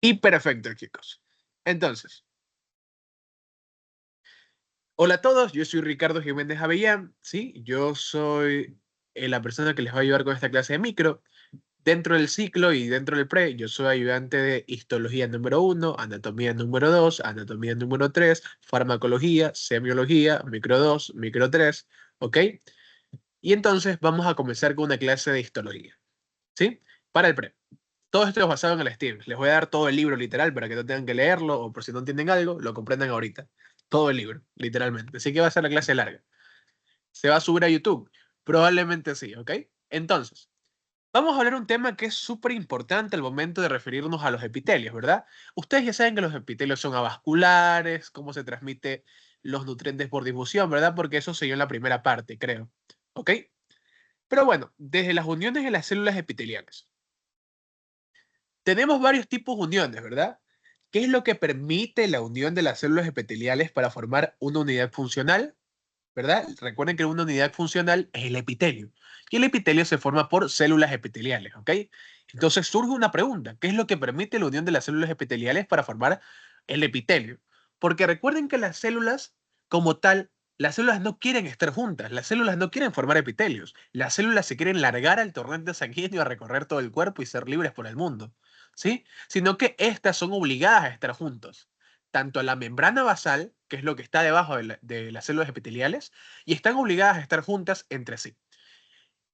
Y perfecto, chicos. Entonces, hola a todos, yo soy Ricardo Jiménez Avellán, ¿sí? Yo soy la persona que les va a ayudar con esta clase de micro. Dentro del ciclo y dentro del pre, yo soy ayudante de histología número 1, anatomía número 2, anatomía número 3, farmacología, semiología, micro 2, micro 3, ¿ok? Y entonces vamos a comenzar con una clase de histología, ¿sí? Para el pre. Todo esto es basado en el Steam. Les voy a dar todo el libro literal para que no tengan que leerlo o por si no entienden algo, lo comprendan ahorita. Todo el libro, literalmente. Así que va a ser la clase larga. ¿Se va a subir a YouTube? Probablemente sí, ¿ok? Entonces, vamos a hablar un tema que es súper importante al momento de referirnos a los epitelios, ¿verdad? Ustedes ya saben que los epitelios son avasculares, cómo se transmite los nutrientes por difusión, ¿verdad? Porque eso se dio en la primera parte, creo. ¿Ok? Pero bueno, desde las uniones de las células epiteliales. Tenemos varios tipos de uniones, ¿verdad? ¿Qué es lo que permite la unión de las células epiteliales para formar una unidad funcional? ¿Verdad? Recuerden que una unidad funcional es el epitelio. Y el epitelio se forma por células epiteliales, ¿ok? Entonces surge una pregunta. ¿Qué es lo que permite la unión de las células epiteliales para formar el epitelio? Porque recuerden que las células, como tal, las células no quieren estar juntas. Las células no quieren formar epitelios. Las células se quieren largar al torrente sanguíneo a recorrer todo el cuerpo y ser libres por el mundo, ¿sí? Sino que estas son obligadas a estar juntos tanto a la membrana basal, que es lo que está debajo de las células epiteliales, y están obligadas a estar juntas entre sí.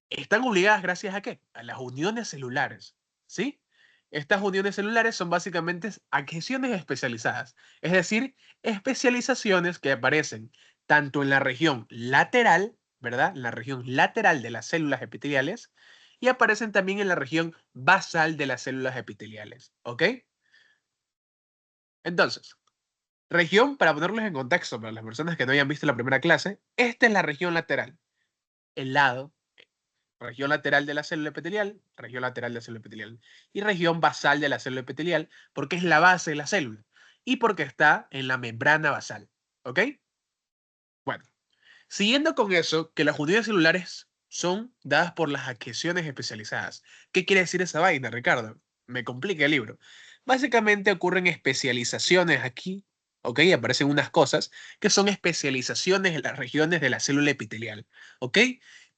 ¿Están obligadas gracias a qué? A las uniones celulares, ¿sí? Estas uniones celulares son básicamente adhesiones especializadas, es decir, especializaciones que aparecen tanto en la región lateral, ¿verdad? En la región lateral de las células epiteliales, y aparecen también en la región basal de las células epiteliales, ¿ok? Entonces, región, para ponerlos en contexto, para las personas que no hayan visto la primera clase, esta es la región lateral, el lado, región lateral de la célula epitelial, región lateral de la célula epitelial, y región basal de la célula epitelial, porque es la base de la célula, y porque está en la membrana basal, ¿ok? Bueno, siguiendo con eso, que las unidades celulares son dadas por las adhesiones especializadas. ¿Qué quiere decir esa vaina, Ricardo? Me complica el libro. Básicamente ocurren especializaciones aquí, ¿ok? Aparecen unas cosas que son especializaciones en las regiones de la célula epitelial, ¿ok?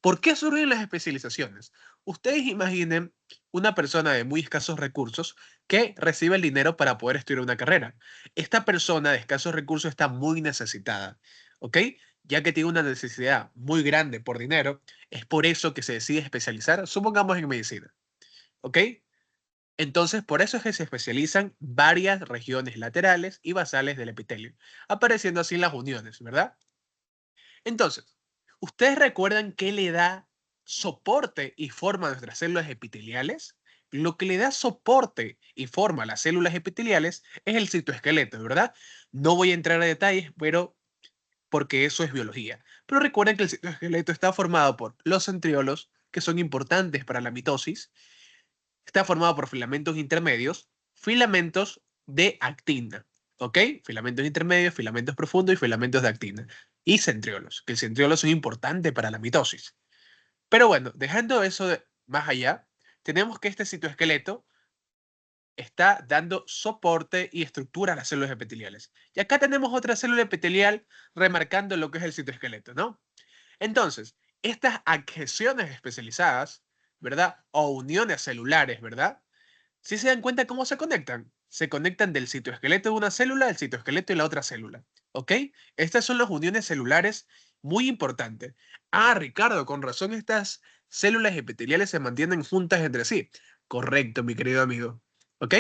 ¿Por qué surgen las especializaciones? Ustedes imaginen una persona de muy escasos recursos que recibe el dinero para poder estudiar una carrera. Esta persona de escasos recursos está muy necesitada, ¿ok? Ya que tiene una necesidad muy grande por dinero, es por eso que se decide especializar, supongamos en medicina, ¿ok? Entonces, por eso es que se especializan varias regiones laterales y basales del epitelio, apareciendo así las uniones, ¿verdad? Entonces, ¿ustedes recuerdan qué le da soporte y forma a nuestras células epiteliales? Lo que le da soporte y forma a las células epiteliales es el citoesqueleto, ¿verdad? No voy a entrar a detalles, pero porque eso es biología. Pero recuerden que el citoesqueleto está formado por los centriolos, que son importantes para la mitosis, está formado por filamentos intermedios, filamentos de actina, ¿ok? Filamentos intermedios, filamentos profundos y filamentos de actina. Y centriolos, que el centriolo es importante para la mitosis. Pero bueno, dejando eso más allá, tenemos que este citoesqueleto está dando soporte y estructura a las células epiteliales. Y acá tenemos otra célula epitelial remarcando lo que es el citoesqueleto, ¿no? Entonces, estas adhesiones especializadas, ¿verdad? O uniones celulares, ¿verdad? Si se dan cuenta cómo se conectan del citoesqueleto de una célula al citoesqueleto de la otra célula, ¿ok? Estas son las uniones celulares muy importantes. Ah, Ricardo, con razón estas células epiteliales se mantienen juntas entre sí. Correcto, mi querido amigo, ¿ok?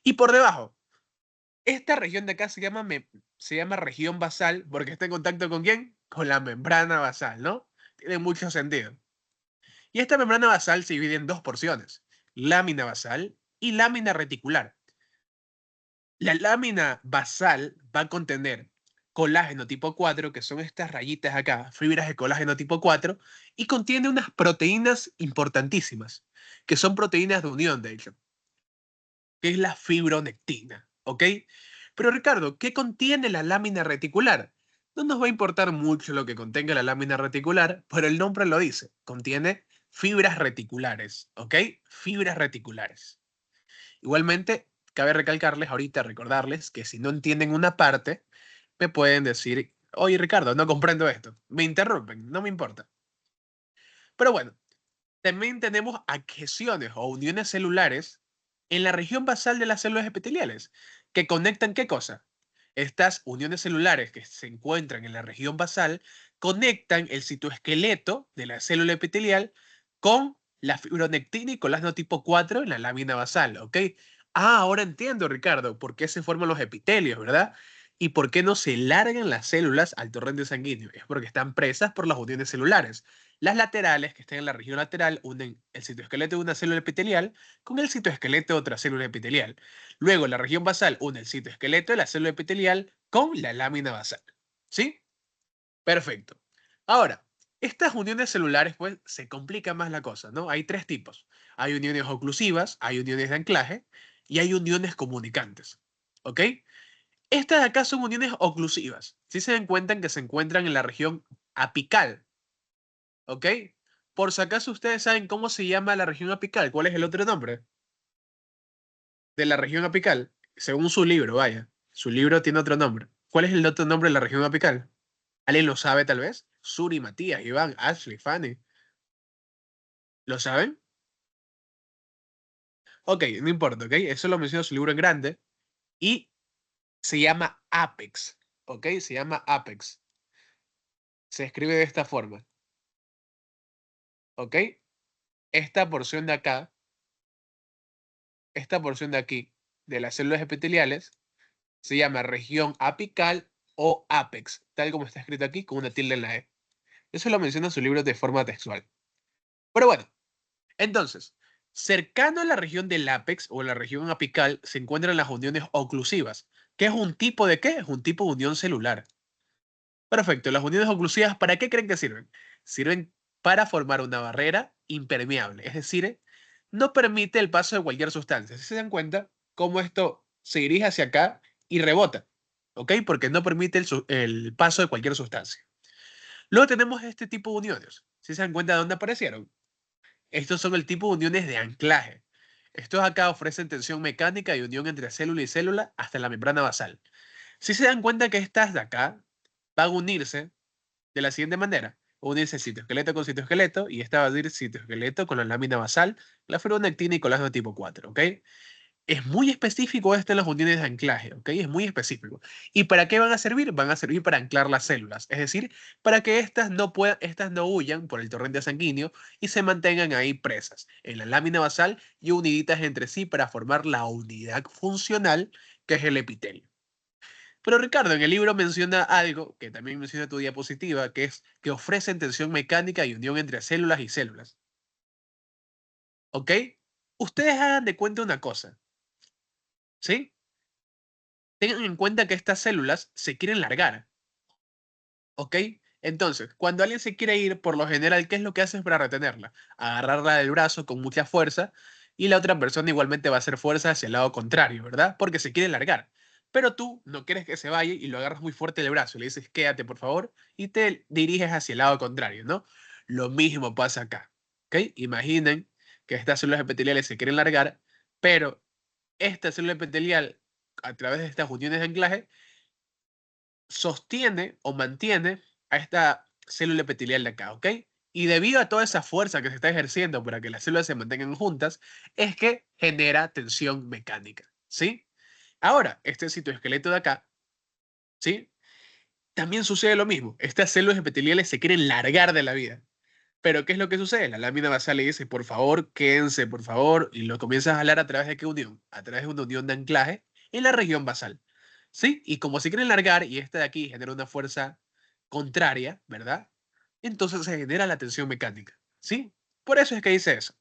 Y por debajo, esta región de acá se llama región basal porque está en contacto con ¿quién? Con la membrana basal, ¿no? Tiene mucho sentido. Y esta membrana basal se divide en dos porciones, lámina basal y lámina reticular. La lámina basal va a contener colágeno tipo 4, que son estas rayitas acá, fibras de colágeno tipo 4, y contiene unas proteínas importantísimas, que son proteínas de unión, de hecho, que es la fibronectina, ¿ok? Pero Ricardo, ¿qué contiene la lámina reticular? No nos va a importar mucho lo que contenga la lámina reticular, pero el nombre lo dice, contiene fibras reticulares, ¿ok? Fibras reticulares. Igualmente, cabe recalcarles ahorita, recordarles que si no entienden una parte, me pueden decir, oye Ricardo, no comprendo esto. Me interrumpen, no me importa. Pero bueno, también tenemos adhesiones o uniones celulares en la región basal de las células epiteliales, que conectan ¿qué cosa? Estas uniones celulares que se encuentran en la región basal conectan el citoesqueleto de la célula epitelial con la fibronectina y colágeno tipo 4 en la lámina basal, ¿ok? Ah, ahora entiendo, Ricardo, por qué se forman los epitelios, ¿verdad? Y por qué no se largan las células al torrente sanguíneo. Es porque están presas por las uniones celulares. Las laterales, que están en la región lateral, unen el citoesqueleto de una célula epitelial con el citoesqueleto de otra célula epitelial. Luego, la región basal une el citoesqueleto de la célula epitelial con la lámina basal. ¿Sí? Perfecto. Ahora, estas uniones celulares, pues, se complica más la cosa, ¿no? Hay tres tipos. Hay uniones oclusivas, hay uniones de anclaje y hay uniones comunicantes. ¿Ok? Estas de acá son uniones oclusivas. Si se dan cuenta que se encuentran en la región apical. ¿Ok? Por si acaso ustedes saben cómo se llama la región apical, ¿cuál es el otro nombre de la región apical? Según su libro, vaya. Su libro tiene otro nombre. ¿Cuál es el otro nombre de la región apical? ¿Alguien lo sabe tal vez? Suri, Matías, Iván, Ashley, Fanny. ¿Lo saben? Ok, no importa, ¿ok? Eso lo menciona su libro en grande y se llama Apex, ¿ok? Se llama Apex. Se escribe de esta forma, ¿ok? Esta porción de acá, esta porción de aquí, de las células epiteliales, se llama región apical o apex, tal como está escrito aquí con una tilde en la E. Eso lo menciona en su libro de forma textual. Pero bueno, entonces, cercano a la región del apex o la región apical se encuentran las uniones oclusivas. ¿Qué es un tipo de qué? Es un tipo de unión celular. Perfecto, las uniones oclusivas, ¿para qué creen que sirven? Sirven para formar una barrera impermeable, es decir, no permite el paso de cualquier sustancia. Si se dan cuenta, cómo esto se dirige hacia acá y rebota, ¿ok? Porque no permite el paso de cualquier sustancia. Luego tenemos este tipo de uniones. Si se dan cuenta de dónde aparecieron, estos son el tipo de uniones de anclaje. Estos acá ofrecen tensión mecánica y unión entre célula y célula hasta la membrana basal. Si se dan cuenta que estas de acá van a unirse de la siguiente manera. Unirse citoesqueleto con citoesqueleto y esta va a unir citoesqueleto con la lámina basal, la fibronectina y colágeno tipo 4, ¿ok? Es muy específico esto en las uniones de anclaje, ¿ok? Es muy específico. ¿Y para qué van a servir? Van a servir para anclar las células, es decir, para que estas no huyan por el torrente sanguíneo y se mantengan ahí presas en la lámina basal y uniditas entre sí para formar la unidad funcional que es el epitelio. Pero Ricardo, en el libro menciona algo que también menciona tu diapositiva, que es que ofrecen tensión mecánica y unión entre células y células. ¿Ok? Ustedes hagan de cuenta una cosa, ¿sí? Tengan en cuenta que estas células se quieren largar, ¿ok? Entonces, cuando alguien se quiere ir, por lo general, ¿qué es lo que haces para retenerla? Agarrarla del brazo con mucha fuerza y la otra persona igualmente va a hacer fuerza hacia el lado contrario, ¿verdad? Porque se quiere largar. Pero tú no quieres que se vaya y lo agarras muy fuerte del brazo y le dices, quédate por favor, y te diriges hacia el lado contrario, ¿no? Lo mismo pasa acá, ¿ok? Imaginen que estas células epiteliales se quieren largar, pero esta célula epitelial, a través de estas uniones de anclaje, sostiene o mantiene a esta célula epitelial de acá, ¿ok? Y debido a toda esa fuerza que se está ejerciendo para que las células se mantengan juntas, es que genera tensión mecánica, ¿sí? Ahora, este citoesqueleto de acá, ¿sí? También sucede lo mismo. Estas células epiteliales se quieren largar de la vida. Pero ¿qué es lo que sucede? La lámina basal le dice, por favor, quédense, por favor, y lo comienzas a jalar a través de qué unión? A través de una unión de anclaje en la región basal. ¿Sí? Y como se quieren largar y esta de aquí genera una fuerza contraria, ¿verdad? Entonces se genera la tensión mecánica. ¿Sí? Por eso es que dice eso.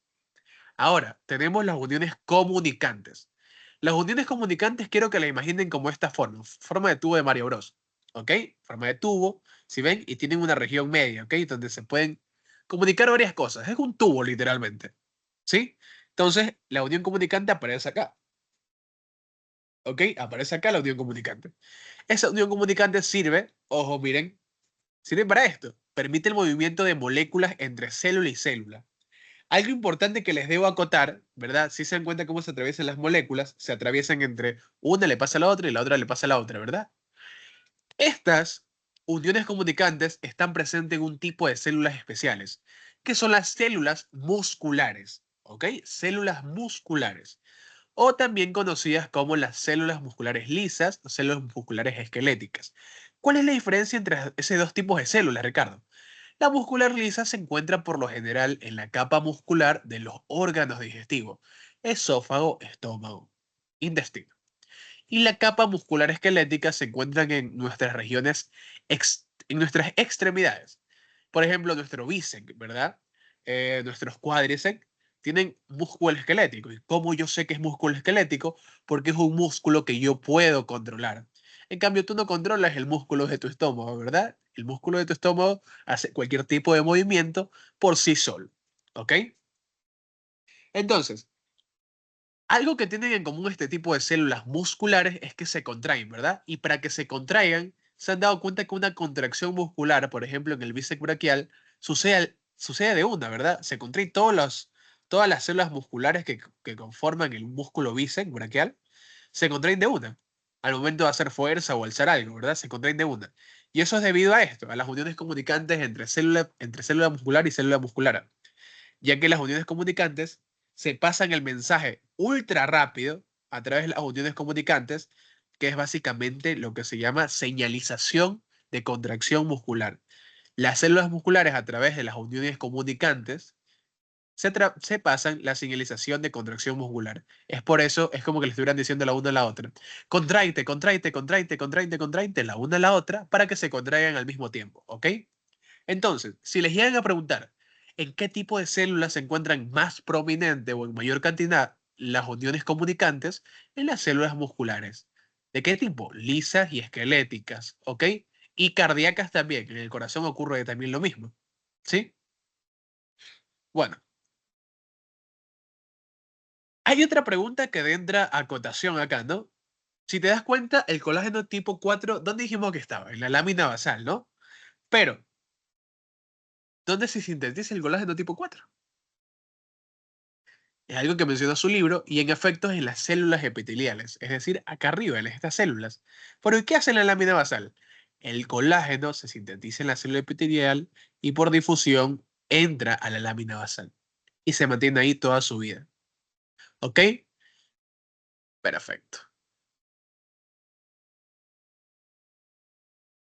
Ahora, tenemos las uniones comunicantes. Las uniones comunicantes quiero que la imaginen como esta forma, forma de tubo de Mario Bros. ¿Ok? Forma de tubo, si ven, y tienen una región media, ¿ok? Donde se pueden comunicar varias cosas. Es un tubo, literalmente. ¿Sí? Entonces, la unión comunicante aparece acá. ¿Ok? Aparece acá la unión comunicante. Esa unión comunicante sirve, ojo, miren, sirve para esto. Permite el movimiento de moléculas entre célula y célula. Algo importante que les debo acotar, ¿verdad? Si se dan cuenta cómo se atraviesan las moléculas, se atraviesan entre una le pasa a la otra y la otra le pasa a la otra, ¿verdad? Estas uniones comunicantes están presentes en un tipo de células especiales, que son las células musculares, ¿ok? Células musculares, o también conocidas como las células musculares lisas o células musculares esqueléticas. ¿Cuál es la diferencia entre esos dos tipos de células, Ricardo? La muscular lisa se encuentra por lo general en la capa muscular de los órganos digestivos, esófago, estómago, intestino. Y la capa muscular esquelética se encuentra en nuestras regiones, en nuestras extremidades. Por ejemplo, nuestro bíceps, ¿verdad? Nuestros cuádriceps tienen músculo esquelético. ¿Y cómo yo sé que es músculo esquelético? Porque es un músculo que yo puedo controlar. En cambio, tú no controlas el músculo de tu estómago, ¿verdad? El músculo de tu estómago hace cualquier tipo de movimiento por sí solo. ¿Ok? Entonces, algo que tienen en común este tipo de células musculares es que se contraen, ¿verdad? Y para que se contraigan, se han dado cuenta que una contracción muscular, por ejemplo, en el bíceps braquial, sucede de una, ¿verdad? Se contraen todas las células musculares que conforman el músculo bíceps braquial, se contraen de una. Al momento de hacer fuerza o alzar algo, ¿verdad? Se contraen de una. Y eso es debido a esto, a las uniones comunicantes entre célula muscular y célula muscular, ya que las uniones comunicantes se pasan el mensaje ultra rápido a través de las uniones comunicantes, que es básicamente lo que se llama señalización de contracción muscular. Las células musculares a través de las uniones comunicantes se pasan la señalización de contracción muscular. Es por eso, es como que le estuvieran diciendo la una a la otra. Contraite, contraite, contraite, contraite, contraite la una a la otra para que se contraigan al mismo tiempo, ¿ok? Entonces, si les llegan a preguntar en qué tipo de células se encuentran más prominente o en mayor cantidad las uniones comunicantes, en las células musculares. ¿De qué tipo? Lisas y esqueléticas, ¿ok? Y cardíacas también. En el corazón ocurre también lo mismo, ¿sí? Bueno, hay otra pregunta que entra a acotación acá, ¿no? Si te das cuenta, el colágeno tipo 4, ¿dónde dijimos que estaba? En la lámina basal, ¿no? Pero, ¿dónde se sintetiza el colágeno tipo 4? Es algo que menciona su libro y en efecto es en las células epiteliales, es decir, acá arriba, en estas células. Pero ¿qué hace la lámina basal? El colágeno se sintetiza en la célula epitelial y por difusión entra a la lámina basal y se mantiene ahí toda su vida. ¿Ok? Perfecto.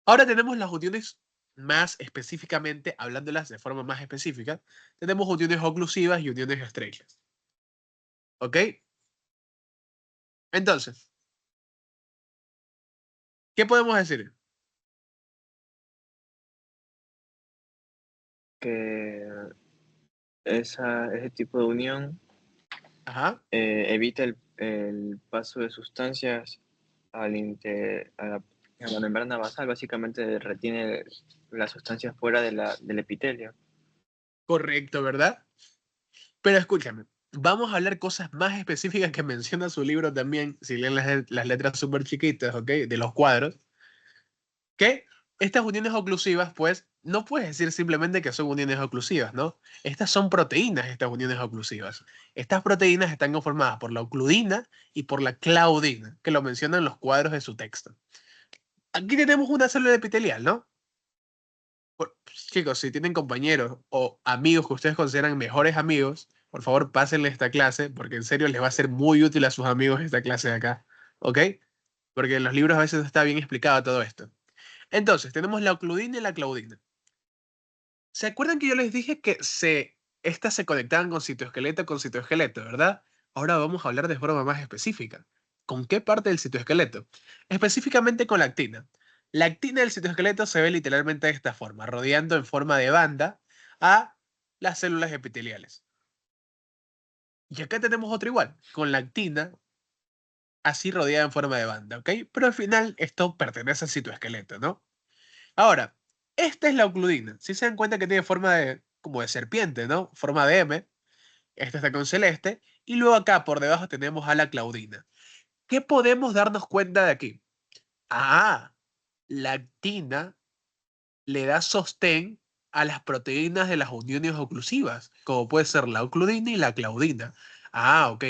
Ahora tenemos las uniones más específicamente, hablándolas de forma más específica, tenemos uniones oclusivas y uniones estrechas. ¿Ok? Entonces, ¿qué podemos decir? Que ese tipo de unión Ajá. evita el paso de sustancias a la membrana basal, básicamente retiene las sustancias fuera del epitelio. Correcto, ¿verdad? Pero escúchame, vamos a hablar cosas más específicas que menciona su libro también, si leen las letras súper chiquitas, ¿ok? De los cuadros, que estas uniones oclusivas, pues, no puedes decir simplemente que son uniones oclusivas, ¿no? Estas son proteínas, estas uniones oclusivas. Estas proteínas están conformadas por la ocludina y por la claudina, que lo mencionan los cuadros de su texto. Aquí tenemos una célula epitelial, ¿no? Chicos, si tienen compañeros o amigos que ustedes consideran mejores amigos, por favor pásenle esta clase, porque en serio les va a ser muy útil a sus amigos esta clase de acá, ¿ok? Porque en los libros a veces no está bien explicado todo esto. Entonces, tenemos la ocludina y la claudina. ¿Se acuerdan que yo les dije que estas se conectaban con citoesqueleto, ¿verdad? Ahora vamos a hablar de forma más específica. ¿Con qué parte del citoesqueleto? Específicamente con la actina. La actina del citoesqueleto se ve literalmente de esta forma, rodeando en forma de banda a las células epiteliales. Y acá tenemos otro igual, con la actina así rodeada en forma de banda, ¿ok? Pero al final esto pertenece al citoesqueleto, ¿no? Ahora, esta es la ocludina. Si se dan cuenta que tiene forma como de serpiente, ¿no? Forma de M. Esta está con celeste. Y luego acá por debajo tenemos a la claudina. ¿Qué podemos darnos cuenta de aquí? Ah, la actina le da sostén a las proteínas de las uniones oclusivas, como puede ser la ocludina y la claudina. Ah, ok,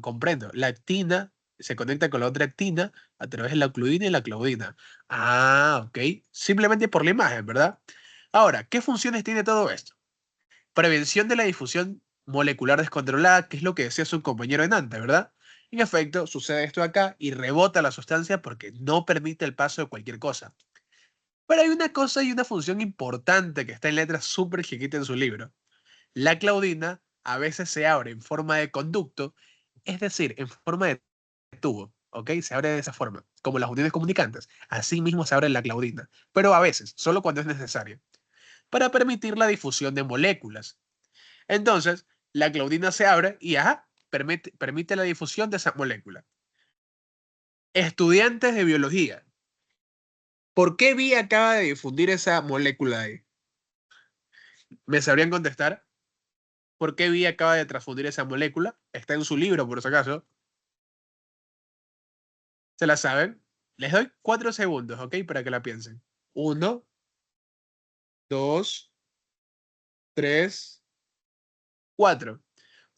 comprendo. La actina se conecta con la otra actina a través de la ocludina y la claudina. Ah, ok. Simplemente por la imagen, ¿verdad? Ahora, ¿qué funciones tiene todo esto? Prevención de la difusión molecular descontrolada, que es lo que decía su compañero en antes, ¿verdad? En efecto, sucede esto acá y rebota la sustancia porque no permite el paso de cualquier cosa. Pero hay una cosa y una función importante que está en letras súper chiquitas en su libro. La claudina a veces se abre en forma de conducto, es decir, en forma de tubo, ¿ok? Se abre de esa forma, como las uniones comunicantes. Así mismo se abre la claudina, pero a veces, solo cuando es necesario, para permitir la difusión de moléculas. Entonces, la claudina se abre y, ajá, permite la difusión de esa molécula. Estudiantes de biología, ¿por qué vía acaba de difundir esa molécula ahí? ¿Me sabrían contestar? ¿Por qué vía acaba de transfundir esa molécula? Está en su libro, por si acaso. ¿Se la saben? Les doy 4 segundos, ¿ok? Para que la piensen. 1, 2, 3, 4.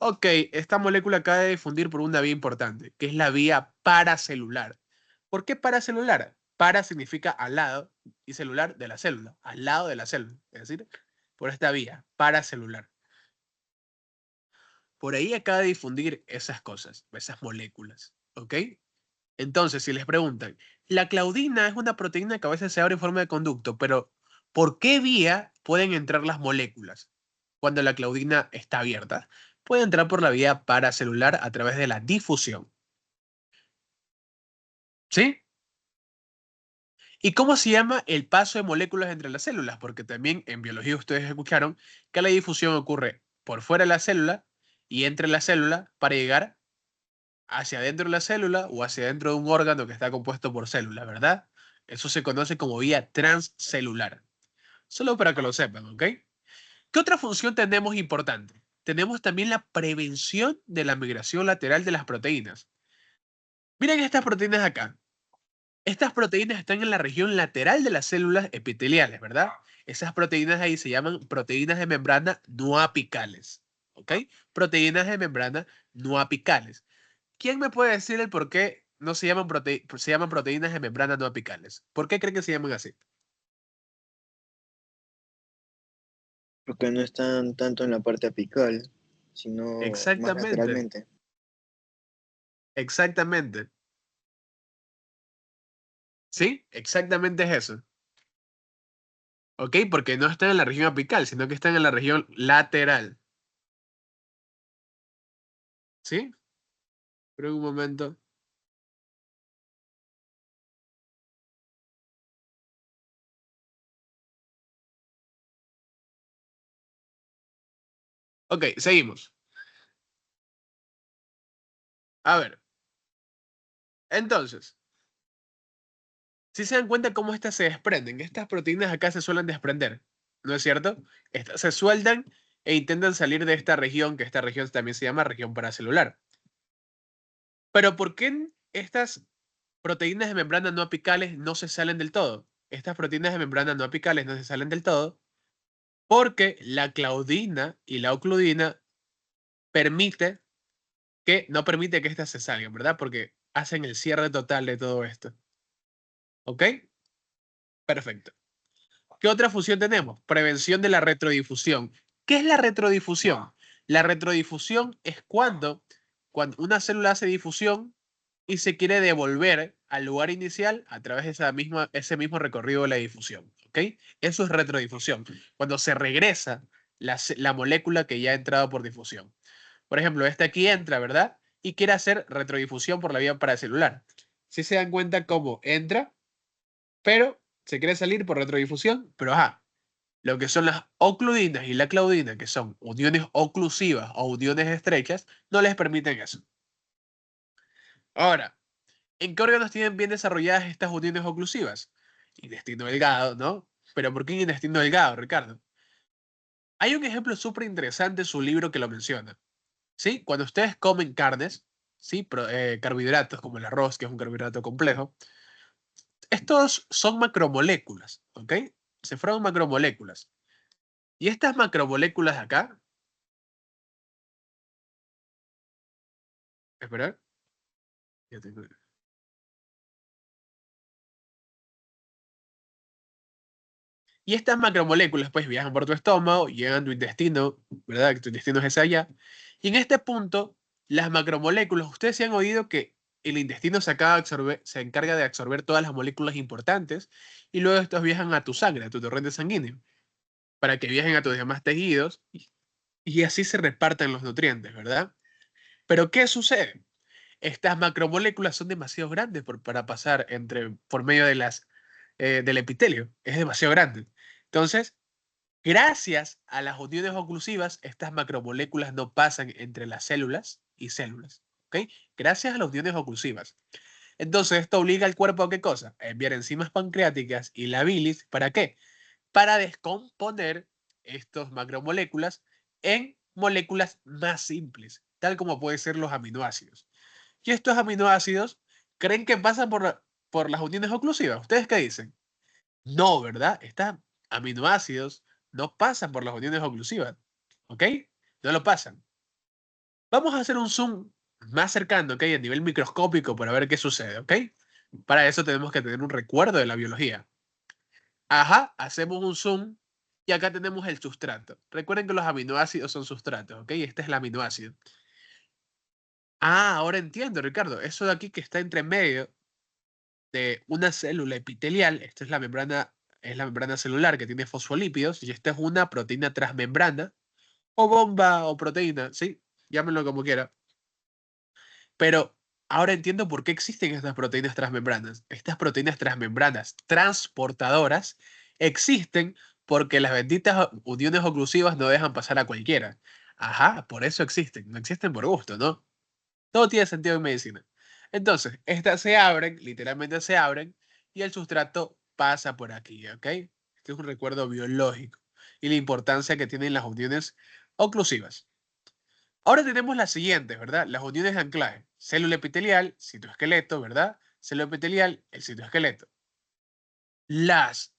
Ok, esta molécula acaba de difundir por una vía importante, que es la vía paracelular. ¿Por qué paracelular? Para significa al lado y celular de la célula, al lado de la célula. Es decir, por esta vía, paracelular. Por ahí acaba de difundir esas cosas, esas moléculas, ¿ok? Entonces, si les preguntan, la claudina es una proteína que a veces se abre en forma de conducto, pero ¿por qué vía pueden entrar las moléculas cuando la claudina está abierta? Puede entrar por la vía paracelular a través de la difusión. ¿Sí? ¿Y cómo se llama el paso de moléculas entre las células? Porque también en biología ustedes escucharon que la difusión ocurre por fuera de la célula y entre la célula para llegar hacia adentro de la célula o hacia adentro de un órgano que está compuesto por células, ¿verdad? Eso se conoce como vía transcelular. Solo para que lo sepan, ¿ok? ¿Qué otra función tenemos importante? Tenemos también la prevención de la migración lateral de las proteínas. Miren estas proteínas acá. Estas proteínas están en la región lateral de las células epiteliales, ¿verdad? Esas proteínas ahí se llaman proteínas de membrana no apicales, ¿ok? Proteínas de membrana no apicales. ¿Quién me puede decir el por qué no se llaman, se llaman proteínas de membrana no apicales? ¿Por qué creen que se llaman así? Porque no están tanto en la parte apical, sino más Exactamente, lateralmente. exactamente. ¿Sí? Exactamente es eso. ¿Ok? Porque no están en la región apical, sino que están en la región lateral. ¿Sí? Pero un momento. Ok, seguimos. A ver, entonces, si se dan cuenta cómo estas se desprenden, estas proteínas acá se suelen desprender, ¿no es cierto? Estas se sueldan e intentan salir de esta región, que esta región también se llama región paracelular. Pero ¿por qué estas proteínas de membrana no apicales no se salen del todo? Estas proteínas de membrana no apicales no se salen del todo porque la claudina y la ocludina permite no permite que éstas se salgan, ¿verdad? Porque hacen el cierre total de todo esto. ¿Ok? Perfecto. ¿Qué otra función tenemos? Prevención de la retrodifusión. ¿Qué es la retrodifusión? La retrodifusión es cuando una célula hace difusión y se quiere devolver al lugar inicial a través de ese mismo recorrido de la difusión. ¿Ok? Eso es retrodifusión. Cuando se regresa la molécula que ya ha entrado por difusión. Por ejemplo, esta aquí entra, ¿verdad? Y quiere hacer retrodifusión por la vía paracelular. Si se dan cuenta cómo entra, pero se quiere salir por retrodifusión, pero ajá, lo que son las ocludinas y la claudina, que son uniones oclusivas o uniones estrechas, no les permiten eso. Ahora, ¿en qué órganos tienen bien desarrolladas estas uniones oclusivas? Intestino delgado, ¿no? Pero ¿por qué intestino delgado, Ricardo? Hay un ejemplo súper interesante en su libro que lo menciona. ¿Sí? Cuando ustedes comen carnes, ¿sí? Carbohidratos como el arroz, que es un carbohidrato complejo, estos son macromoléculas, ¿ok? Se forman macromoléculas. Y estas macromoléculas de acá, esperar, ya tengo- y estas macromoléculas pues viajan por tu estómago, llegan a tu intestino, ¿verdad? Que tu intestino es ese allá. Y en este punto, las macromoléculas, ustedes se han oído que el intestino se encarga de absorber todas las moléculas importantes y luego estos viajan a tu sangre, a tu torrente sanguíneo, para que viajen a tus demás tejidos y así se reparten los nutrientes, ¿verdad? Pero ¿qué sucede? Estas macromoléculas son demasiado grandes para pasar por medio del epitelio. Es demasiado grande. Entonces, gracias a las uniones oclusivas, estas macromoléculas no pasan entre las células y células. ¿Ok? Gracias a las uniones oclusivas. Entonces, esto obliga al cuerpo a qué cosa? A enviar enzimas pancreáticas y la bilis. ¿Para qué? Para descomponer estas macromoléculas en moléculas más simples, tal como pueden ser los aminoácidos. Y estos aminoácidos creen que pasan por las uniones oclusivas. ¿Ustedes qué dicen? No, ¿verdad? Estos aminoácidos no pasan por las uniones oclusivas. ¿Ok? No lo pasan. Vamos a hacer un zoom más cercano, ¿ok? A nivel microscópico para ver qué sucede, ¿ok? Para eso tenemos que tener un recuerdo de la biología. Ajá, hacemos un zoom y acá tenemos el sustrato. Recuerden que los aminoácidos son sustratos, ¿ok? Este es el aminoácido. Ah, ahora entiendo, Ricardo. Eso de aquí que está entre medio de una célula epitelial, esta es la membrana celular que tiene fosfolípidos y esta es una proteína transmembrana o bomba o proteína, sí, llámenlo como quiera. Pero ahora entiendo por qué existen estas proteínas transmembranas. Estas proteínas transmembranas transportadoras existen porque las benditas uniones oclusivas no dejan pasar a cualquiera. Ajá, por eso existen, no existen por gusto, ¿no? Todo tiene sentido en medicina. Entonces, estas se abren, literalmente se abren, y el sustrato pasa por aquí, ¿ok? Este es un recuerdo biológico y la importancia que tienen las uniones oclusivas. Ahora tenemos las siguientes, ¿verdad? Las uniones de anclaje. Célula epitelial, citoesqueleto, ¿verdad? Célula epitelial, el citoesqueleto. Las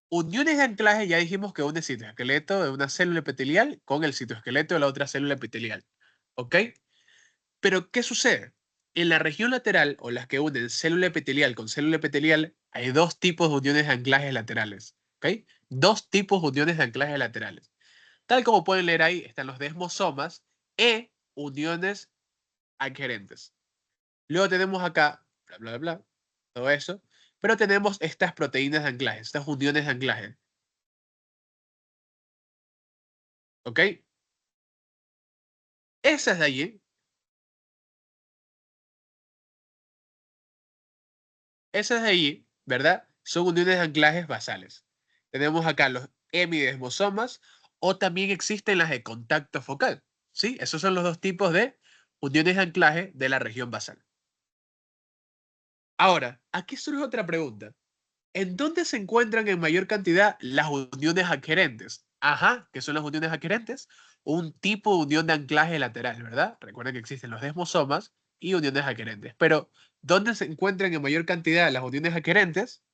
uniones de anclaje ya dijimos que une el citoesqueleto de una célula epitelial con el citoesqueleto de la otra célula epitelial, ¿ok? Pero, ¿qué sucede? En la región lateral, o las que unen célula epitelial con célula epitelial, hay dos tipos de uniones de anclaje laterales. ¿Ok? Dos tipos de uniones de anclaje laterales. Tal como pueden leer ahí, están los desmosomas e uniones adherentes. Luego tenemos acá, bla, bla, bla, todo eso. Pero tenemos estas proteínas de anclaje, estas uniones de anclaje. ¿Ok? Esas de allí, esas de allí, ¿verdad? Son uniones de anclajes basales. Tenemos acá los hemidesmosomas o también existen las de contacto focal. ¿Sí? Esos son los dos tipos de uniones de anclaje de la región basal. Ahora, aquí surge otra pregunta. ¿En dónde se encuentran en mayor cantidad las uniones adherentes? Ajá, ¿qué son las uniones adherentes? Un tipo de unión de anclaje lateral, ¿verdad? Recuerden que existen los desmosomas y uniones adherentes. Pero, ¿dónde se encuentran en mayor cantidad las uniones adherentes?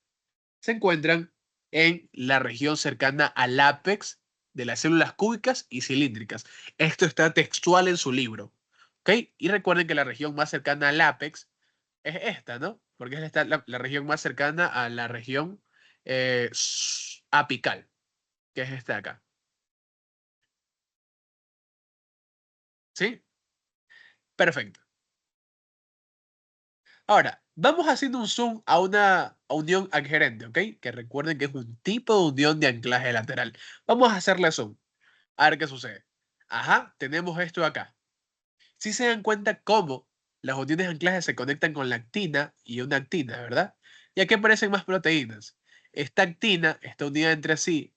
Se encuentran en la región cercana al ápex de las células cúbicas y cilíndricas. Esto está textual en su libro. ¿Ok? Y recuerden que la región más cercana al ápex es esta, ¿no? Porque es la región más cercana a la región apical, que es esta de acá. ¿Sí? Perfecto. Ahora, vamos haciendo un zoom a una unión adherente, ¿ok? Que recuerden que es un tipo de unión de anclaje lateral. Vamos a hacerle zoom. A ver qué sucede. Ajá, tenemos esto acá. Si se dan cuenta cómo las uniones de anclaje se conectan con la actina y una actina, ¿verdad? Y aquí aparecen más proteínas. Esta actina está unida entre sí.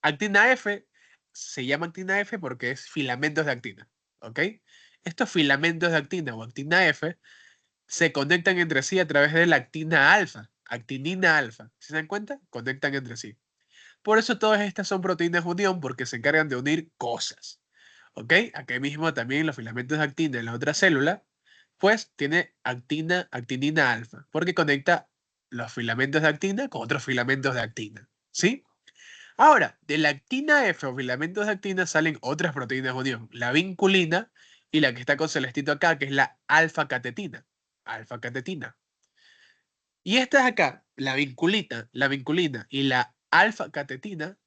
Actina F se llama actina F porque es filamentos de actina, ¿ok? Estos filamentos de actina o actina F se conectan entre sí a través de la actina alfa, actinina alfa. ¿Se dan cuenta? Conectan entre sí. Por eso todas estas son proteínas de unión porque se encargan de unir cosas. ¿Ok? Aquí mismo también los filamentos de actina en la otra célula, pues tiene actina, actinina alfa, porque conecta los filamentos de actina con otros filamentos de actina. ¿Sí? Ahora, de la actina F o filamentos de actina salen otras proteínas de unión, la vinculina y la que está con celestito acá, que es la alfa-catetina. Alfa-catetina. Y estas acá, la vinculina y la alfa-catetina,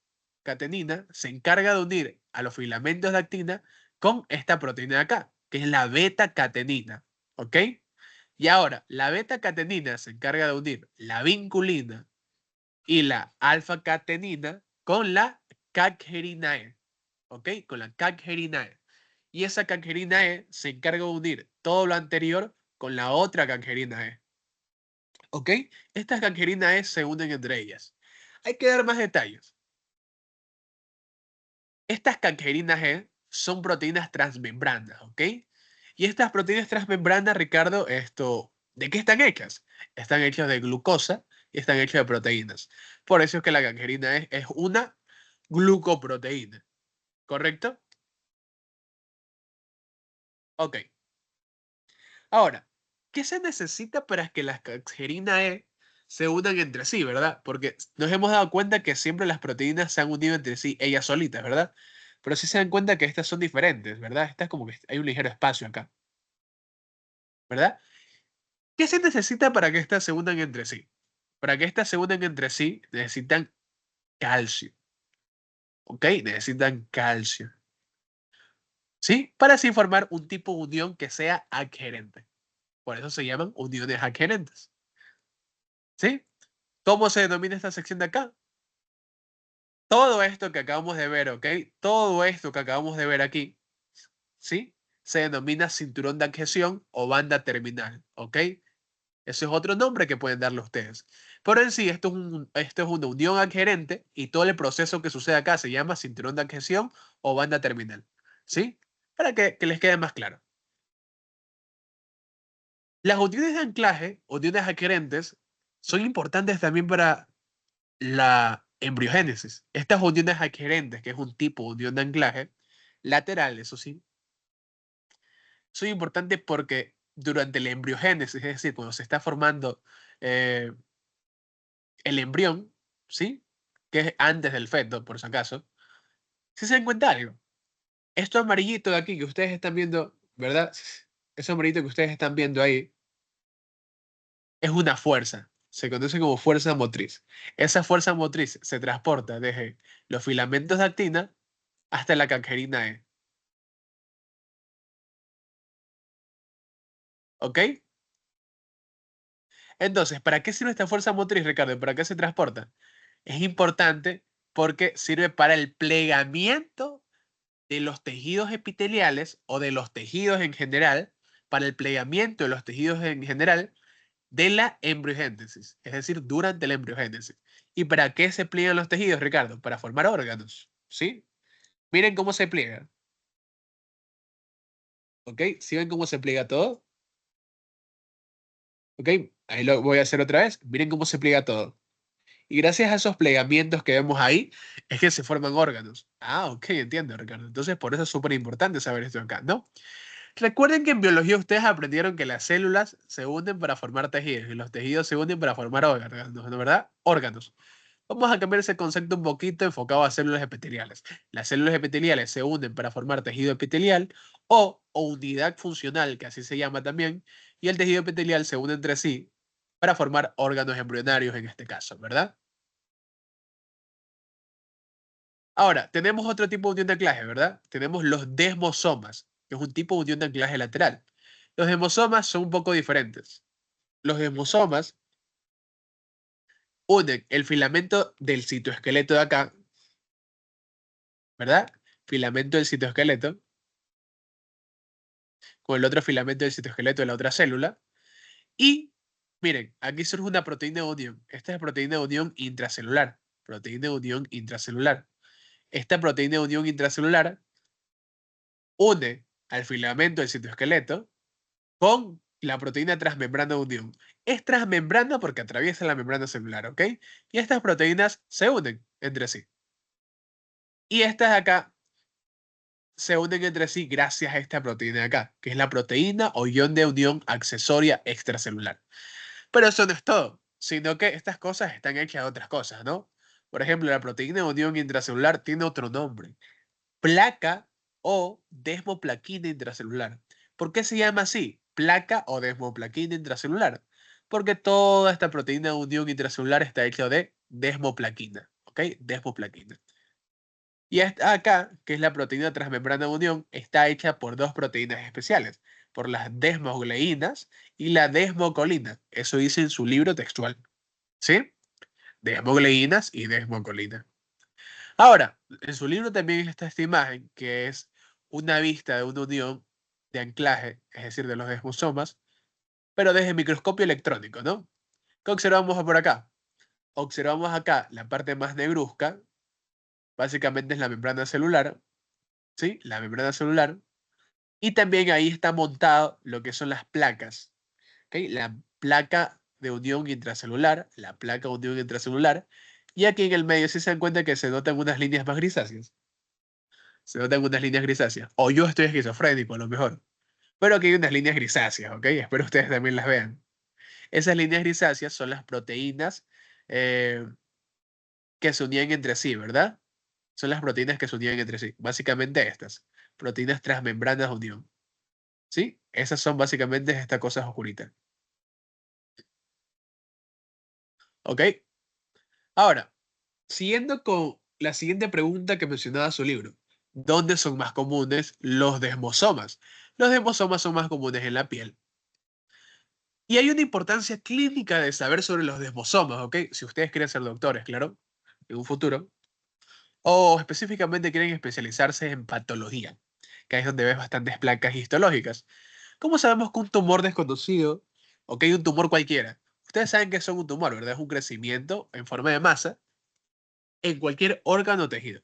catenina, se encarga de unir a los filamentos de actina con esta proteína de acá, que es la beta-catenina. ¿Ok? Y ahora, la beta-catenina se encarga de unir la vinculina y la alfa-catenina con la cadherinae. ¿Ok? Con la cadherinae. Y esa cadherinae se encarga de unir todo lo anterior con la otra cadherinae. ¿Ok? Estas cadherinae se unen entre ellas. Hay que dar más detalles. Estas cadherinae son proteínas transmembranas, ¿ok? Y estas proteínas transmembranas, Ricardo, ¿de qué están hechas? Están hechas de glucosa y están hechas de proteínas. Por eso es que la cadherina es una glucoproteína, ¿correcto? Ok. Ahora, ¿qué se necesita para que las cadherinae se unan entre sí, verdad? Porque nos hemos dado cuenta que siempre las proteínas se han unido entre sí, ellas solitas, ¿verdad? Pero sí se dan cuenta que estas son diferentes, ¿verdad? Estas como que hay un ligero espacio acá, ¿verdad? ¿Qué se necesita para que estas se unan entre sí? Para que estas se unan entre sí necesitan calcio, ¿ok? Necesitan calcio, ¿sí? Para así formar un tipo de unión que sea adherente. Por eso se llaman uniones adherentes, ¿sí? ¿Cómo se denomina esta sección de acá? Todo esto que acabamos de ver, ¿ok? Todo esto que acabamos de ver aquí, ¿sí? Se denomina cinturón de adhesión o banda terminal, ¿ok? Ese es otro nombre que pueden darle ustedes. Pero en sí, esto es una unión adherente y todo el proceso que sucede acá se llama cinturón de adhesión o banda terminal, ¿sí? Para que les quede más claro. Las uniones de anclaje, uniones adherentes, son importantes también para la embriogénesis. Estas uniones adherentes, que es un tipo de unión de anclaje, lateral, eso sí, son importantes porque durante la embriogénesis, es decir, cuando se está formando eh, el embrión, ¿sí? Que es antes del feto, por si acaso, si se dan cuenta algo. Esto amarillito de aquí que ustedes están viendo, ¿verdad? Eso amarillito que ustedes están viendo ahí es una fuerza. Se conoce como fuerza motriz. Esa fuerza motriz se transporta desde los filamentos de actina hasta la cadherina E. ¿Ok? Entonces, ¿para qué sirve esta fuerza motriz, Ricardo? ¿Para qué se transporta? Es importante porque sirve para el plegamiento de los tejidos epiteliales o de los tejidos en general, para el plegamiento de los tejidos en general de la embriogénesis, es decir, durante la embriogénesis. ¿Y para qué se pliegan los tejidos, Ricardo? Para formar órganos, ¿sí? Miren cómo se pliega, ¿ok? ¿Sí ven cómo se pliega todo? ¿Ok? Ahí lo voy a hacer otra vez. Miren cómo se pliega todo. Y gracias a esos plegamientos que vemos ahí, es que se forman órganos. Ah, ok, entiendo, Ricardo. Entonces, por eso es súper importante saber esto acá, ¿no? Recuerden que en biología ustedes aprendieron que las células se unen para formar tejidos y los tejidos se unen para formar órganos, ¿no? ¿Verdad? Órganos. Vamos a cambiar ese concepto un poquito enfocado a células epiteliales. Las células epiteliales se unen para formar tejido epitelial o unidad funcional, que así se llama también, y el tejido epitelial se une entre sí para formar órganos embrionarios en este caso, ¿verdad? Ahora, tenemos otro tipo de unión de anclaje, ¿verdad? Tenemos los desmosomas, que es un tipo de unión de anclaje lateral. Los desmosomas son un poco diferentes. Los desmosomas unen el filamento del citoesqueleto de acá, ¿verdad? Filamento del citoesqueleto con el otro filamento del citoesqueleto de la otra célula. Y miren, aquí surge una proteína de unión. Esta es proteína de unión intracelular. Proteína de unión intracelular. Esta proteína de unión intracelular une al filamento del citoesqueleto con la proteína transmembrana de unión. Es transmembrana porque atraviesa la membrana celular, ¿ok? Y estas proteínas se unen entre sí. Y estas de acá se unen entre sí gracias a esta proteína de acá, que es la proteína o ion de unión accesoria extracelular. Pero eso no es todo, sino que estas cosas están hechas de otras cosas, ¿no? Por ejemplo, la proteína de unión intracelular tiene otro nombre, placa o desmoplaquina intracelular. ¿Por qué se llama así? Placa o desmoplaquina intracelular. Porque toda esta proteína de unión intracelular está hecha de desmoplaquina. ¿Ok? Desmoplaquina. Y esta acá, que es la proteína transmembrana de unión, está hecha por dos proteínas especiales, por las desmogleínas y la desmocolina. Eso dice en su libro textual. ¿Sí? Desmogleínas y desmocolina. Ahora, en su libro también está esta imagen, que es una vista de una unión de anclaje, es decir, de los desmosomas, pero desde el microscopio electrónico, ¿no? ¿Qué observamos por acá? Observamos acá la parte más negruzca, básicamente es la membrana celular, ¿sí? La membrana celular. Y también ahí está montado lo que son las placas, ¿ok? La placa de unión intracelular, la placa de unión intracelular, y aquí en el medio si se dan cuenta que se notan unas líneas más grisáceas. Se notan unas líneas grisáceas. O yo estoy esquizofrénico, a lo mejor. Pero aquí hay unas líneas grisáceas, ¿ok? Espero ustedes también las vean. Esas líneas grisáceas son las proteínas eh, que se unían entre sí, ¿verdad? Son las proteínas que se unían entre sí. Básicamente estas. Proteínas transmembranas de unión. ¿Sí? Esas son básicamente estas cosas oscuritas. ¿Ok? Ahora, siguiendo con la siguiente pregunta que mencionaba su libro. ¿Dónde son más comunes los desmosomas? Los desmosomas son más comunes en la piel. Y hay una importancia clínica de saber sobre los desmosomas, ¿ok? Si ustedes quieren ser doctores, claro, en un futuro. O específicamente quieren especializarse en patología, que ahí es donde ves bastantes placas histológicas. ¿Cómo sabemos que un tumor desconocido, o que hay un tumor cualquiera? Ustedes saben que son un tumor, ¿verdad? Es un crecimiento en forma de masa en cualquier órgano o tejido.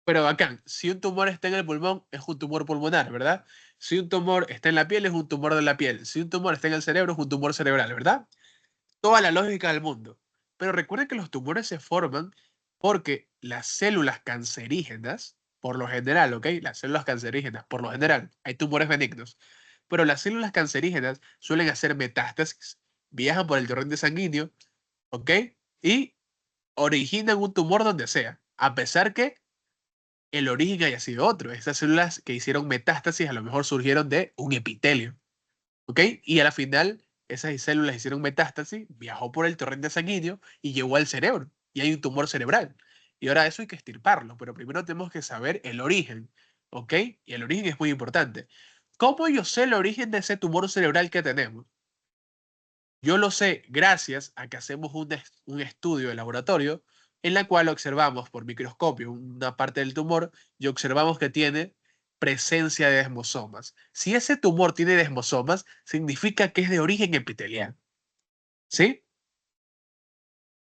Pero bacán, si un tumor está en el pulmón, es un tumor pulmonar, ¿verdad? Si un tumor está en la piel, es un tumor de la piel. Si un tumor está en el cerebro, es un tumor cerebral, ¿verdad? Toda la lógica del mundo. Pero recuerden que los tumores se forman porque las células cancerígenas, por lo general, ¿ok? Las células cancerígenas, por lo general, hay tumores benignos, pero las células cancerígenas suelen hacer metástasis, viajan por el torrente sanguíneo, ¿ok? Y originan un tumor donde sea, a pesar que el origen haya sido otro. Estas células que hicieron metástasis a lo mejor surgieron de un epitelio. ¿Ok? Y a la final, esas células hicieron metástasis, viajó por el torrente sanguíneo y llegó al cerebro. Y hay un tumor cerebral. Y ahora eso hay que extirparlo, pero primero tenemos que saber el origen. ¿Ok? Y el origen es muy importante. ¿Cómo yo sé el origen de ese tumor cerebral que tenemos? Yo lo sé gracias a que hacemos un estudio de laboratorio en la cual observamos por microscopio una parte del tumor y observamos que tiene presencia de desmosomas. Si ese tumor tiene desmosomas, significa que es de origen epitelial. ¿Sí?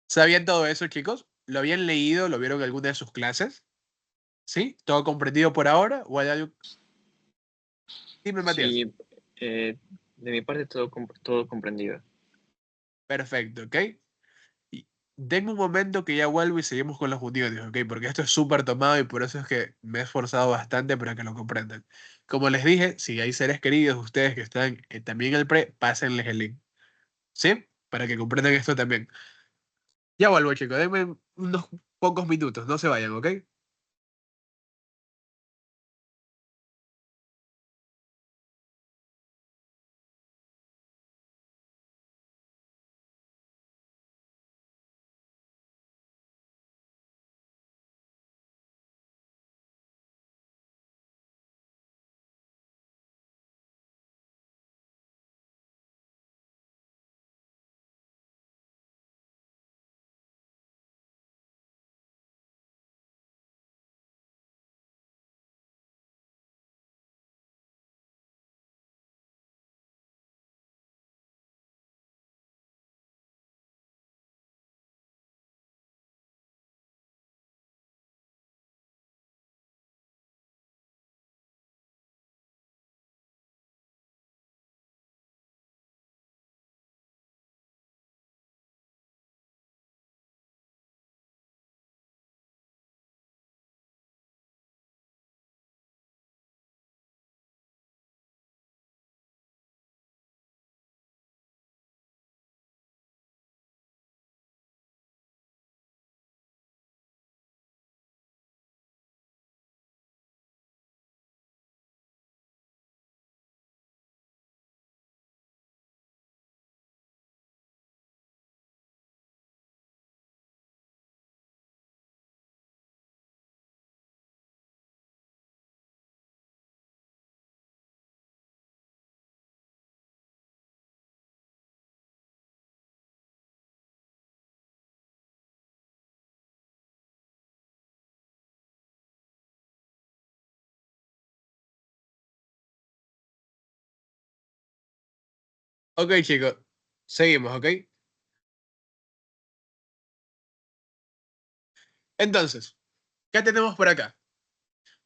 ¿Sabían todo eso, chicos? ¿Lo habían leído? ¿Lo vieron en alguna de sus clases? ¿Sí? ¿Todo comprendido por ahora? ¿O hay algo? Dime, Matías. Sí, de mi parte todo, todo comprendido. Perfecto, ¿ok? Y denme un momento que ya vuelvo y seguimos con los uniones, ¿ok? Porque esto es súper tomado y por eso es que me he esforzado bastante para que lo comprendan. Como les dije, si hay seres queridos, ustedes que están también en el pre, pásenles el link, ¿sí? Para que comprendan esto también. Ya vuelvo, chicos, denme unos pocos minutos, no se vayan, ¿ok? Ok, chicos, seguimos, ¿ok? Entonces, ¿qué tenemos por acá?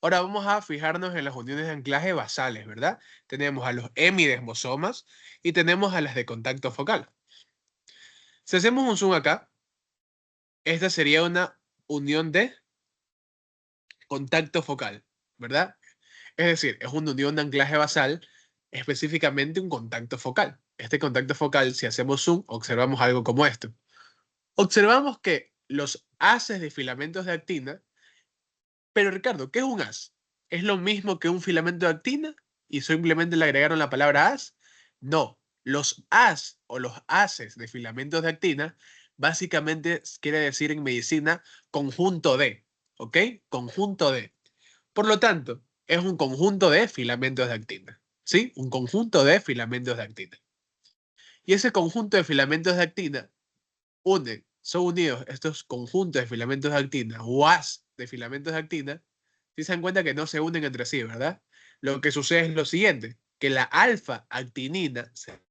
Ahora vamos a fijarnos en las uniones de anclaje basales, ¿verdad? Tenemos a los hemidesmosomas y tenemos a las de contacto focal. Si hacemos un zoom acá, esta sería una unión de contacto focal, ¿verdad? Es decir, es una unión de anclaje basal, específicamente un contacto focal. Este contacto focal, si hacemos zoom, observamos algo como esto. Observamos que los haces de filamentos de actina. Pero Ricardo, ¿qué es un haz? ¿Es lo mismo que un filamento de actina y simplemente le agregaron la palabra haz? No, los haz o los haces de filamentos de actina básicamente quiere decir en medicina conjunto de, ¿ok? Conjunto de. Por lo tanto, es un conjunto de filamentos de actina, ¿sí? Un conjunto de filamentos de actina. Y ese conjunto de filamentos de actina son unidos estos conjuntos de filamentos de actina o haz de filamentos de actina, si se dan cuenta que no se unen entre sí, ¿verdad? Lo que sucede es lo siguiente, que la alfa-actinina, se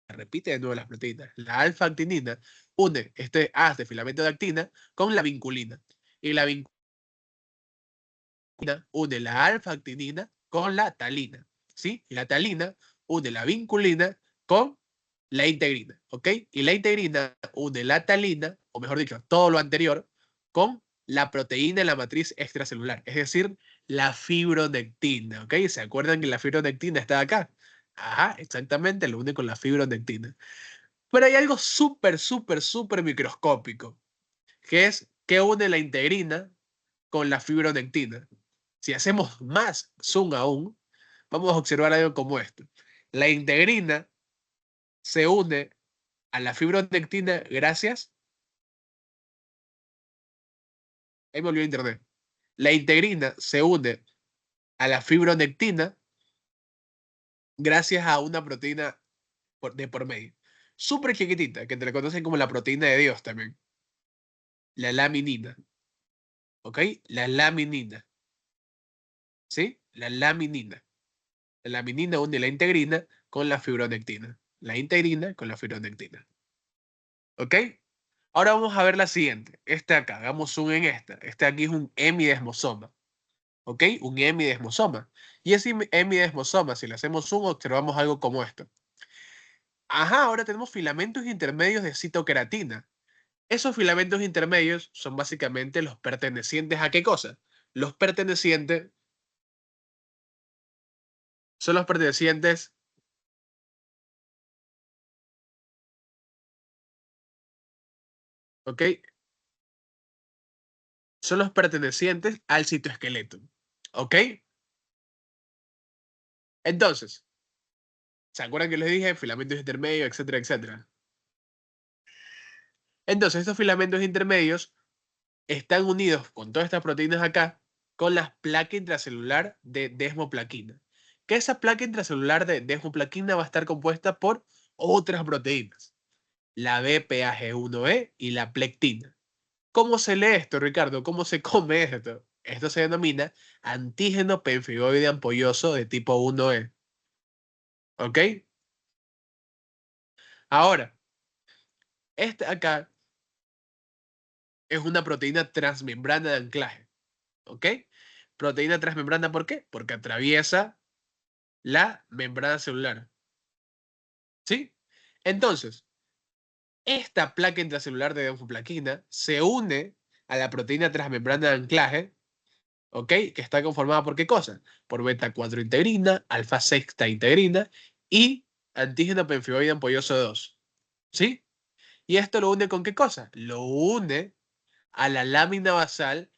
repite de nuevo las proteínas, la alfa-actinina une este haz de filamento de actina con la vinculina. Y la vinculina une la alfa-actinina con la talina, ¿sí? Y la talina une la vinculina con la integrina, ¿ok? Y la integrina une la talina, o mejor dicho, todo lo anterior, con la proteína en la matriz extracelular, es decir, la fibronectina, ¿ok? ¿Se acuerdan que la fibronectina está acá? Ajá, exactamente, lo une con la fibronectina. Pero hay algo súper, súper, súper microscópico, que es que une la integrina con la fibronectina. Si hacemos más zoom aún, vamos a observar algo como esto. La integrina se une a la fibronectina gracias. Ahí me olvidó internet. La integrina se une a la fibronectina gracias a una proteína de por medio. Súper chiquitita, que te la conocen como la proteína de Dios también. La laminina. ¿Ok? La laminina. ¿Sí? La laminina. La laminina une la integrina con la fibronectina. La integrina con la fibronectina. ¿Ok? Ahora vamos a ver la siguiente. Esta acá, hagamos zoom en esta. Este aquí es un hemidesmosoma. ¿Ok? Un hemidesmosoma. Y ese hemidesmosoma, si le hacemos zoom, observamos algo como esto. Ajá, ahora tenemos filamentos intermedios de citoqueratina. Esos filamentos intermedios son básicamente los pertenecientes a qué cosa? Los pertenecientes son los pertenecientes, ¿ok? Son los pertenecientes al citoesqueleto. ¿Ok? Entonces, ¿se acuerdan que les dije filamentos intermedios, etcétera, etcétera? Entonces, estos filamentos intermedios están unidos con todas estas proteínas acá con la placa intracelular de desmoplaquina. Que esa placa intracelular de desmoplaquina va a estar compuesta por otras proteínas, la BPAG1E y la plectina. ¿Cómo se lee esto, Ricardo? ¿Cómo se come esto? Esto se denomina antígeno penfigoide ampolloso de tipo 1E. ¿Ok? Ahora, este acá es una proteína transmembrana de anclaje. ¿Ok? Proteína transmembrana, ¿por qué? Porque atraviesa la membrana celular. ¿Sí? Entonces, esta placa intracelular de desmoplaquina se une a la proteína transmembrana de anclaje, ¿ok? Que está conformada por qué cosa? Por beta 4 integrina, alfa sexta integrina y antígeno penfigoide ampolloso 2. ¿Sí? ¿Y esto lo une con qué cosa? Lo une a la lámina basal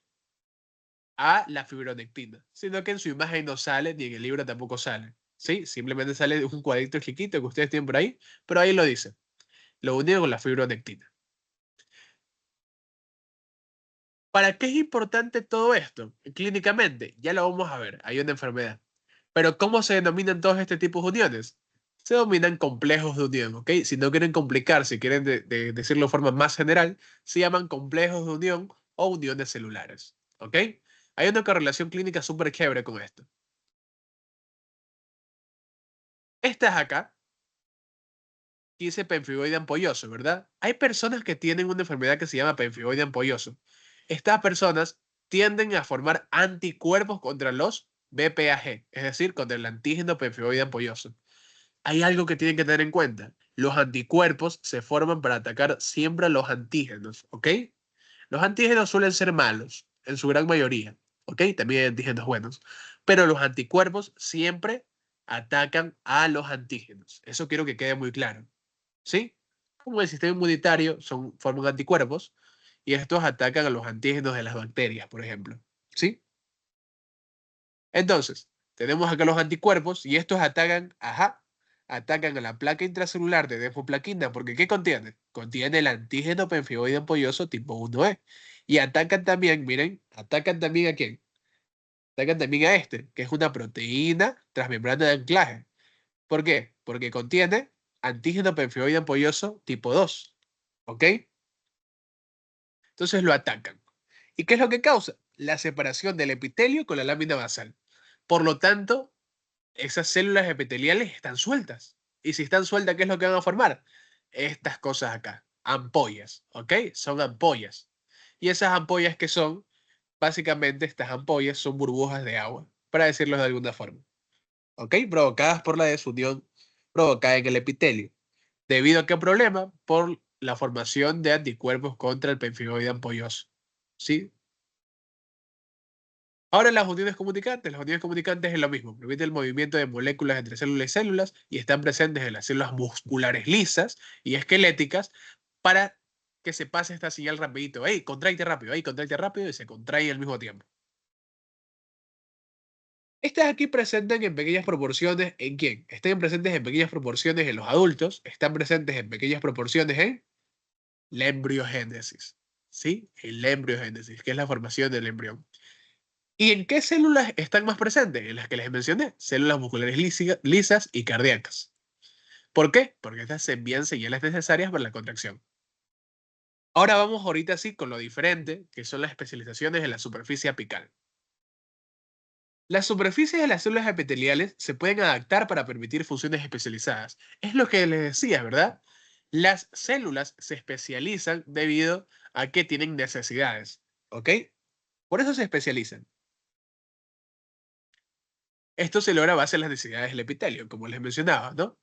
a la fibronectina, sino que en su imagen no sale ni en el libro tampoco sale. ¿Sí? Simplemente sale un cuadrito chiquito que ustedes tienen por ahí, pero ahí lo dice. Lo unido con la fibronectina. ¿Para qué es importante todo esto? Clínicamente, ya lo vamos a ver, hay una enfermedad. Pero ¿cómo se denominan todos este tipo de uniones? Se denominan complejos de unión, ¿ok? Si no quieren complicar, si quieren decirlo de forma más general, se llaman complejos de unión o uniones celulares, ¿ok? Hay una correlación clínica súper chévere con esto. Estas acá dice pemfigoide ampolloso, ¿verdad? Hay personas que tienen una enfermedad que se llama pemfigoide ampolloso. Estas personas tienden a formar anticuerpos contra los BPAG, es decir, contra el antígeno pemfigoide ampolloso. Hay algo que tienen que tener en cuenta. Los anticuerpos se forman para atacar siempre a los antígenos, ¿ok? Los antígenos suelen ser malos, en su gran mayoría, ¿ok? También hay antígenos buenos, pero los anticuerpos siempre atacan a los antígenos. Eso quiero que quede muy claro, ¿sí? Como el sistema inmunitario forman anticuerpos y estos atacan a los antígenos de las bacterias, por ejemplo, ¿sí? Entonces, tenemos acá los anticuerpos y estos atacan, atacan a la placa intracelular de desmoplaquina, porque ¿qué contiene? Contiene el antígeno pemfigoide ampolloso tipo 1E. Y atacan también, miren, atacan también a quién? Atacan también a este, que es una proteína transmembrana de anclaje. ¿Por qué? Porque contiene antígeno pemfigoide ampolloso tipo 2. ¿Ok? Entonces lo atacan. ¿Y qué es lo que causa? La separación del epitelio con la lámina basal. Por lo tanto, esas células epiteliales están sueltas. Y si están sueltas, ¿qué es lo que van a formar? Estas cosas acá, ampollas, ¿ok? Son ampollas. Y esas ampollas que son, básicamente estas ampollas son burbujas de agua, para decirlo de alguna forma, ¿ok? Provocadas por la desunión provocada en el epitelio. ¿Debido a qué problema? Por la formación de anticuerpos contra el pemfigoide ampolloso, ¿sí? Ahora las uniones comunicantes es lo mismo, permite el movimiento de moléculas entre células y células y están presentes en las células musculares lisas y esqueléticas para que se pase esta señal rapidito. ¡Ey, contraíte rápido! Y se contrae al mismo tiempo. Estas aquí presentan en pequeñas proporciones ¿en quién? Están presentes en pequeñas proporciones en los adultos, están presentes en pequeñas proporciones en la embriogénesis, ¿sí? En la embriogénesis, que es la formación del embrión. ¿Y en qué células están más presentes? En las que les mencioné, células musculares lisas y cardíacas. ¿Por qué? Porque estas se envían señales necesarias para la contracción. Ahora vamos ahorita sí con lo diferente, que son las especializaciones en la superficie apical. Las superficies de las células epiteliales se pueden adaptar para permitir funciones especializadas. Es lo que les decía, ¿verdad? Las células se especializan debido a que tienen necesidades, ¿ok? Por eso se especializan. Esto se logra a base de las necesidades del epitelio, como les mencionaba, ¿no?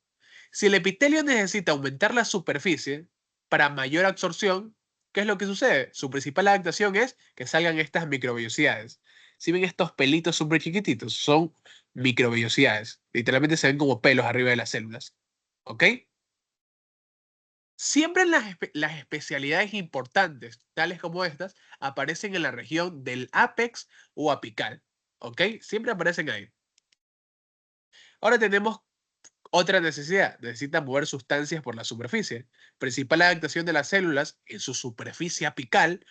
Si el epitelio necesita aumentar la superficie para mayor absorción, ¿qué es lo que sucede? Su principal adaptación es que salgan estas microvellosidades. Si ven estos pelitos súper chiquititos, son microvellosidades. Literalmente se ven como pelos arriba de las células. ¿Ok? Siempre las especialidades importantes, tales como estas, aparecen en la región del ápex o apical. ¿Ok? Siempre aparecen ahí. Ahora tenemos otra necesidad, necesita mover sustancias por la superficie. Principal adaptación de las células en su superficie apical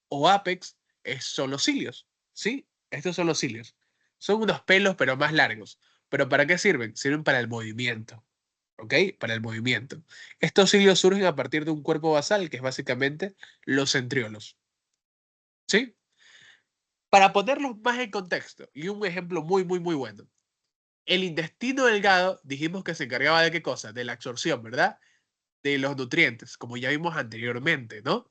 o ápex son los cilios. ¿Sí? Estos son los cilios. Son unos pelos pero más largos. ¿Pero para qué sirven? Sirven para el movimiento. ¿Ok? Para el movimiento. Estos cilios surgen a partir de un cuerpo basal que es básicamente los centriolos. ¿Sí? Para ponerlos más en contexto y un ejemplo muy bueno. El intestino delgado dijimos que se encargaba de qué cosa? De la absorción, ¿verdad? De los nutrientes, como ya vimos anteriormente, ¿no?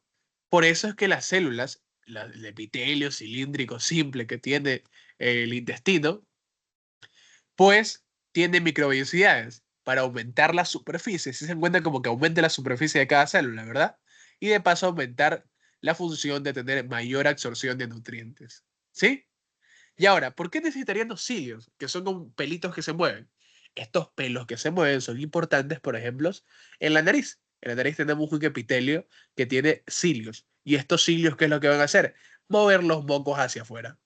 Por eso es que las células, el epitelio cilíndrico simple que tiene el intestino, pues tiene microvellosidades para aumentar la superficie. Si se dan cuenta como que aumente la superficie de cada célula, ¿verdad? Y de paso aumentar la función de tener mayor absorción de nutrientes. ¿Sí? Y ahora, ¿por qué necesitarían los cilios? Que son como pelitos que se mueven. Estos pelos que se mueven son importantes, por ejemplo, en la nariz. En la nariz tenemos un epitelio que tiene cilios. Y estos cilios, ¿qué es lo que van a hacer? Mover los mocos hacia afuera.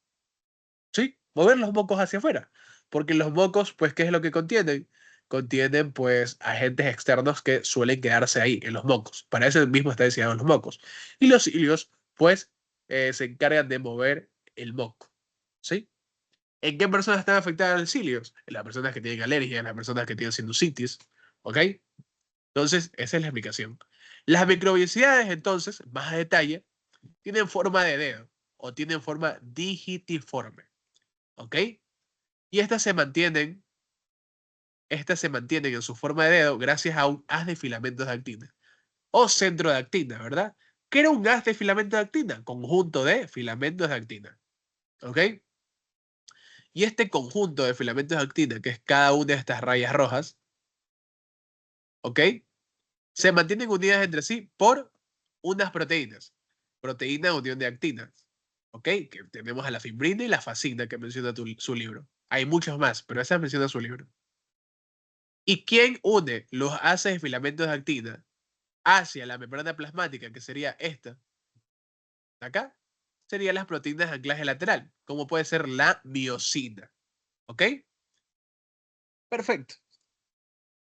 ¿Sí? Mover los mocos hacia afuera. Porque los mocos, pues, ¿qué es lo que contienen? Contienen, pues, agentes externos que suelen quedarse ahí, en los mocos. Para eso mismo está diseñado los mocos. Y los cilios, pues, se encargan de mover el moco. ¿Sí? ¿En qué personas están afectadas los cilios? En las personas que tienen alergia, en las personas que tienen sinusitis. ¿Ok? Entonces, esa es la explicación. Las microvellosidades, entonces, más a detalle, tienen forma de dedo o tienen forma digitiforme. ¿Ok? Y estas se mantienen estas se mantienen en su forma de dedo gracias a un haz de filamentos de actina o centro de actina, ¿verdad? ¿Qué era un haz de filamentos de actina? Conjunto de filamentos de actina, ¿ok? Y este conjunto de filamentos de actina, que es cada una de estas rayas rojas, ¿ok? Se mantienen unidas entre sí por unas proteínas. Proteína unión de actinas, ¿ok? Que tenemos a la fibrina y la fascina que menciona su libro. Hay muchos más, pero esas menciona su libro. ¿Y quién une los haces de filamentos de actina hacia la membrana plasmática, que sería esta, de acá? Serían las proteínas de anclaje lateral, como puede ser la miosina, ¿ok? Perfecto.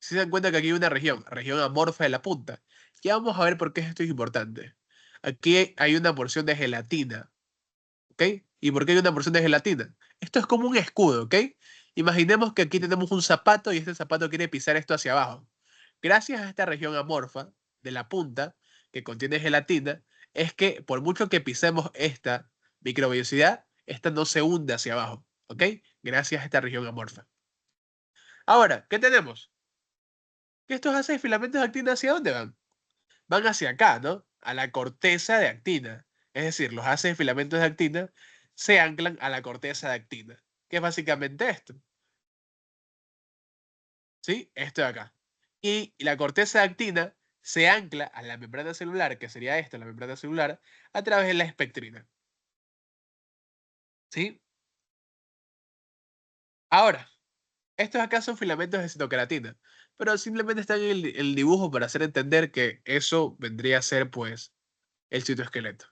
Si se dan cuenta que aquí hay una región amorfa de la punta. Ya vamos a ver por qué esto es importante. Aquí hay una porción de gelatina, ¿ok? ¿Y por qué hay una porción de gelatina? Esto es como un escudo, ¿ok? Imaginemos que aquí tenemos un zapato y este zapato quiere pisar esto hacia abajo. Gracias a esta región amorfa de la punta que contiene gelatina, es que por mucho que pisemos esta microvellosidad, esta no se hunde hacia abajo, ¿ok? Gracias a esta región amorfa. Ahora, ¿qué tenemos? Que estos haces filamentos de actina, ¿hacia dónde van? Van hacia acá, ¿no? A la corteza de actina. Es decir, los haces de filamentos de actina se anclan a la corteza de actina, que es básicamente esto, ¿sí? Esto de acá. Y la corteza de actina se ancla a la membrana celular, que sería esta, la membrana celular, a través de la espectrina, ¿sí? Ahora, estos acá son filamentos de citoqueratina, pero simplemente están en el dibujo para hacer entender que eso vendría a ser, pues, el citoesqueleto.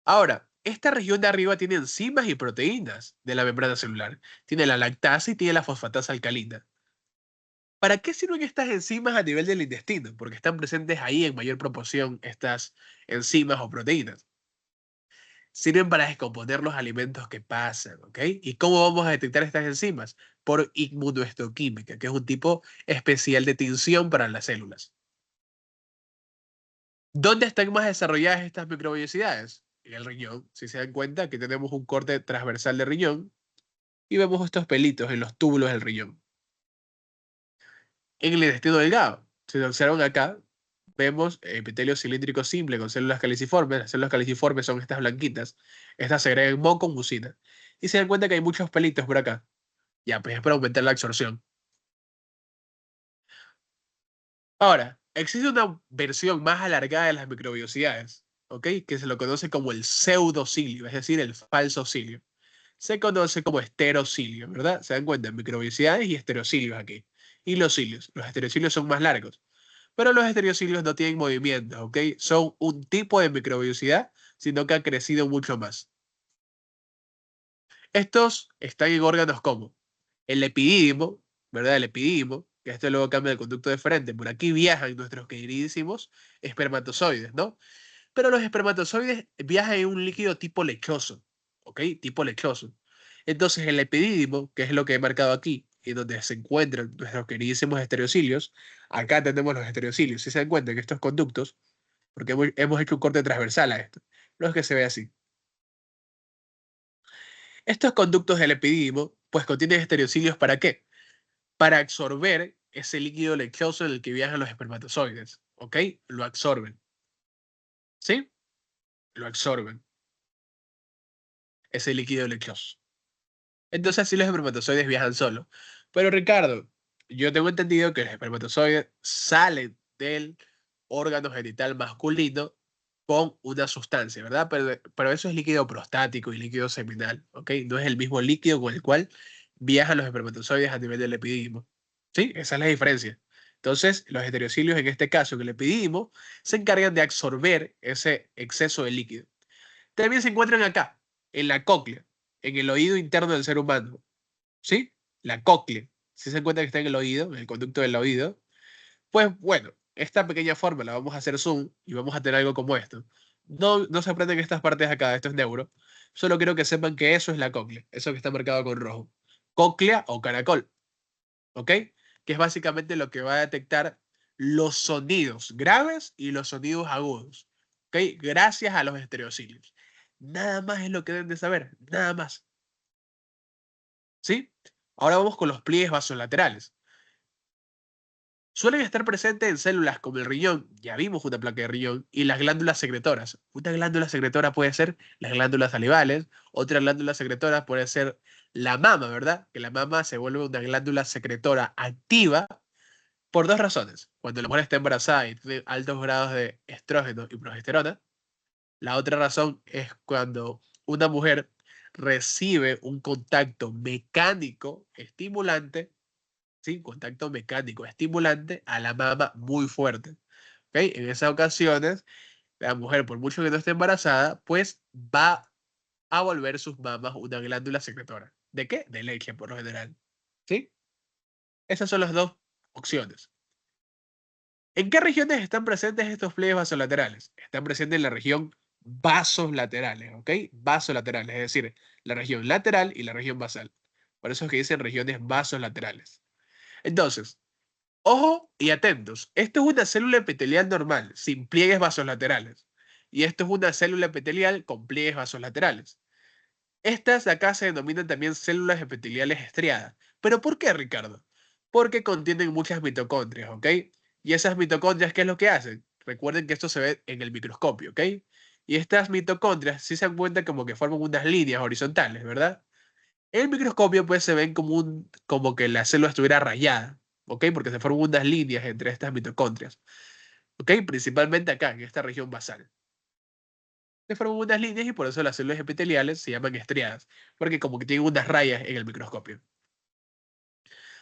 Ahora, esta región de arriba tiene enzimas y proteínas de la membrana celular. Tiene la lactasa y tiene la fosfatasa alcalina. ¿Para qué sirven estas enzimas a nivel del intestino? Porque están presentes ahí en mayor proporción estas enzimas o proteínas. Sirven para descomponer los alimentos que pasan, ¿ok? ¿Y cómo vamos a detectar estas enzimas? Por inmunohistoquímica, que es un tipo especial de tinción para las células. ¿Dónde están más desarrolladas estas microvellosidades? En el riñón. Si se dan cuenta, aquí tenemos un corte transversal de riñón y vemos estos pelitos en los túbulos del riñón. En el intestino delgado, si se observan acá, vemos epitelio cilíndrico simple con células caliciformes. Las células caliciformes son estas blanquitas. Estas segregan moco con mucina. Y se dan cuenta que hay muchos pelitos por acá. Ya, pues es para aumentar la absorción. Ahora, existe una versión más alargada de las microvellosidades, ¿ok? Que se lo conoce como el pseudocilio, es decir, el falso cilio. Se conoce como esterocilio, ¿verdad? Se dan cuenta, microvellosidades y esterocilios aquí. Y los cilios. Los esterocilios son más largos. Pero los estereocilios no tienen movimientos, ¿ok? Son un tipo de microvellosidad, sino que han crecido mucho más. Estos están en órganos como el epidídimo, ¿verdad? El epidídimo, que esto luego cambia el conducto deferente. Por aquí viajan nuestros queridísimos espermatozoides, ¿no? Pero los espermatozoides viajan en un líquido tipo lechoso, ¿ok? Tipo lechoso. Entonces el epidídimo, que es lo que he marcado aquí, y donde se encuentran nuestros queridísimos estereocilios, acá tenemos los estereocilios. Si se dan cuenta que estos conductos, porque hemos hecho un corte transversal a esto, no es que se vea así. Estos conductos del epidídimo, pues contienen estereocilios ¿para qué? Para absorber ese líquido lechoso en el que viajan los espermatozoides, ¿ok? Lo absorben, ¿sí? Lo absorben, ese líquido lechoso. Entonces así los espermatozoides viajan solos. Pero Ricardo, yo tengo entendido que los espermatozoides salen del órgano genital masculino con una sustancia, ¿verdad? Pero eso es líquido prostático y líquido seminal, ¿ok? No es el mismo líquido con el cual viajan los espermatozoides a nivel del epidídimo. ¿Sí? Esa es la diferencia. Entonces, los heterocilios, en este caso, que el epidídimo, se encargan de absorber ese exceso de líquido. También se encuentran acá, en la cóclea, en el oído interno del ser humano. ¿Sí? La cóclea. Si se encuentra que está en el oído, en el conducto del oído, pues bueno, esta pequeña forma la vamos a hacer zoom y vamos a tener algo como esto. No se aprenden estas partes acá, esto es neuro. Solo quiero que sepan que eso es la cóclea, eso que está marcado con rojo. Cóclea o caracol, ¿ok? Que es básicamente lo que va a detectar los sonidos graves y los sonidos agudos, ¿ok? Gracias a los estereocilios. Nada más es lo que deben de saber, nada más. ¿Sí? Ahora vamos con los pliegues vasolaterales. Suelen estar presentes en células como el riñón, ya vimos una placa de riñón, y las glándulas secretoras. Una glándula secretora puede ser las glándulas salivales, otra glándula secretora puede ser la mama, ¿verdad? Que la mama se vuelve una glándula secretora activa por dos razones. Cuando la mujer está embarazada y tiene altos grados de estrógeno y progesterona. La otra razón es cuando una mujer recibe un contacto mecánico estimulante, ¿sí? Contacto mecánico estimulante a la mama muy fuerte. ¿Ok? En esas ocasiones, la mujer, por mucho que no esté embarazada, pues va a volver sus mamas una glándula secretora. ¿De qué? De leche, por lo general. ¿Sí? Esas son las dos opciones. ¿En qué regiones están presentes estos pliegues vasolaterales? Están presentes en la región vasos laterales, ¿ok? Vasos laterales, es decir, la región lateral y la región basal. Por eso es que dicen regiones vasos laterales. Entonces, ojo y atentos. Esto es una célula epitelial normal, sin pliegues vasolaterales. Y esto es una célula epitelial con pliegues vasolaterales. Estas de acá se denominan también células epiteliales estriadas. ¿Pero por qué, Ricardo? Porque contienen muchas mitocondrias, ¿ok? Y esas mitocondrias, ¿qué es lo que hacen? Recuerden que esto se ve en el microscopio, ¿ok? Y estas mitocondrias, si se dan cuenta, como que forman unas líneas horizontales, ¿verdad? En el microscopio, pues, se ven como que la célula estuviera rayada, ¿ok? Porque se forman unas líneas entre estas mitocondrias, ¿ok? Principalmente acá, en esta región basal. Se forman unas líneas y por eso las células epiteliales se llaman estriadas, porque como que tienen unas rayas en el microscopio.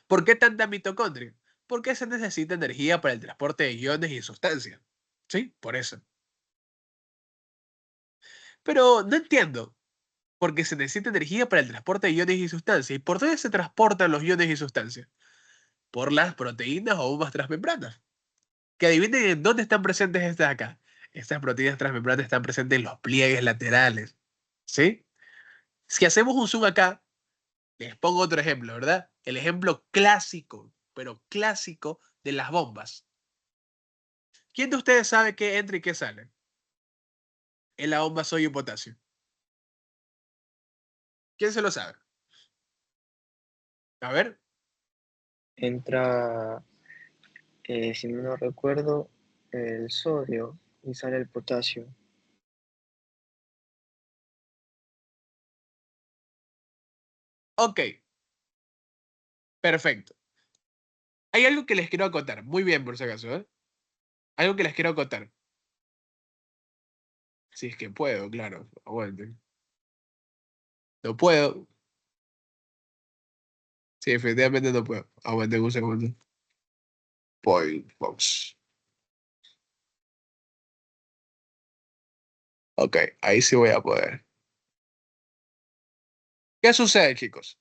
¿Por qué tanta mitocondria? Porque se necesita energía para el transporte de iones y sustancias. ¿Sí? Por eso. Pero no entiendo, porque se necesita energía para el transporte de iones y sustancias. ¿Y por dónde se transportan los iones y sustancias? Por las proteínas o bombas transmembranas. Que adivinen en dónde están presentes estas acá. Estas proteínas transmembranas están presentes en los pliegues laterales. ¿Sí? Si hacemos un zoom acá, les pongo otro ejemplo, ¿verdad? El ejemplo clásico, pero clásico de las bombas. ¿Quién de ustedes sabe qué entra y qué sale en la bomba sodio y potasio? ¿Quién se lo sabe? A ver. Entra, si no recuerdo, el sodio y sale el potasio. Ok, perfecto. Hay algo que les quiero acotar. Muy bien, por si acaso, ¿eh? Algo que les quiero acotar. Si es que puedo, claro. Aguanten. No puedo. Sí, efectivamente no puedo. Aguanten un segundo. Point box. Ok, ahí sí voy a poder. ¿Qué sucede, chicos?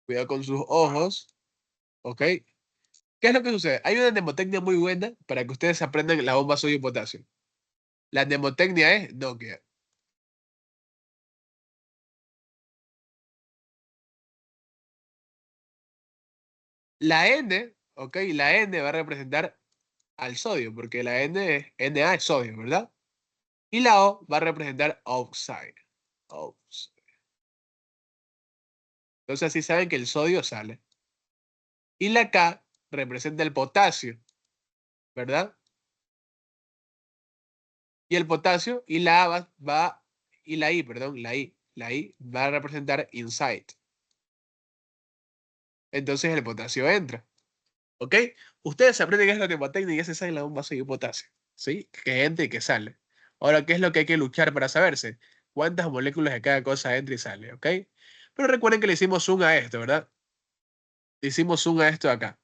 Cuidado con sus ojos. Ok. ¿Qué es lo que sucede? Hay una mnemotecnia muy buena para que ustedes aprendan la bomba sodio y potasio. La mnemotecnia es Nokia. La N, ok, la N va a representar al sodio, porque la Na es sodio, ¿verdad? Y la O va a representar oxide. Oxide. Entonces así saben que el sodio sale. Y la K representa el potasio, ¿verdad? Y el potasio, y la A y la I, perdón, la I va a representar inside. Entonces el potasio entra. ¿Ok? Ustedes aprenden qué es la mnemotecnia y ya se saben la bomba sodio y potasio. ¿Sí? Que entra y que sale. Ahora, ¿qué es lo que hay que luchar para saberse? ¿Cuántas moléculas de cada cosa entra y sale? ¿Ok? Pero recuerden que le hicimos zoom a esto, ¿verdad? Le hicimos zoom a esto de acá.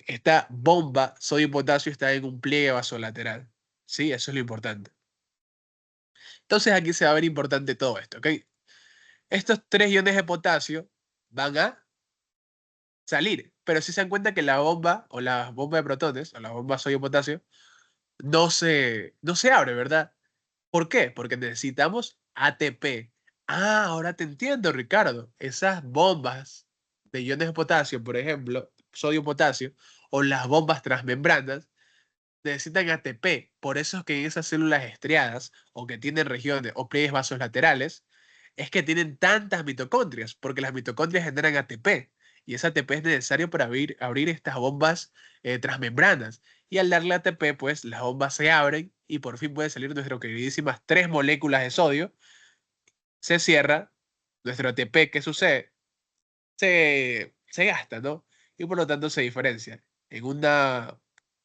Esta bomba sodio y potasio está en un pliegue vasolateral. ¿Sí? Eso es lo importante. Entonces aquí se va a ver importante todo esto, ¿ok? Estos tres iones de potasio van a salir. Pero si se dan cuenta que la bomba o la bomba de protones o la bomba sodio y potasio no se abre, ¿verdad? ¿Por qué? Porque necesitamos ATP. Ah, ahora te entiendo, Ricardo. Esas bombas de iones de potasio, por ejemplo, sodio-potasio, o las bombas transmembranas, necesitan ATP. Por eso es que en esas células estriadas, o que tienen regiones o pliegues vasos laterales, Es que tienen tantas mitocondrias, porque las mitocondrias generan ATP, y ese ATP es necesario para abrir estas bombas transmembranas. Y al darle ATP, pues las bombas se abren y por fin pueden salir nuestras queridísimas 3 moléculas de sodio. Se cierra nuestro ATP. ¿Qué sucede? Se gasta, ¿no? Y por lo tanto se diferencia en una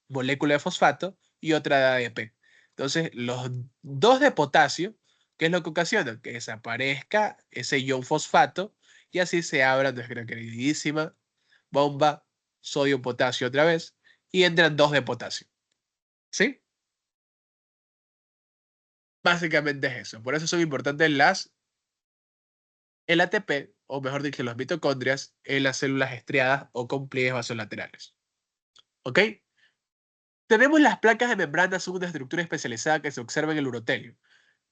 molécula de fosfato y otra de ADP. Entonces, los dos de potasio, ¿qué es lo que ocasiona? Que desaparezca ese ion fosfato y así se abra nuestra queridísima bomba sodio-potasio otra vez y entran dos de potasio. ¿Sí? Básicamente es eso. Por eso son importantes el ATP, o mejor dicho, las mitocondrias en las células estriadas o con pliegues vasolaterales. ¿Ok? Tenemos las placas de membrana, son una estructura especializada que se observa en el urotelio.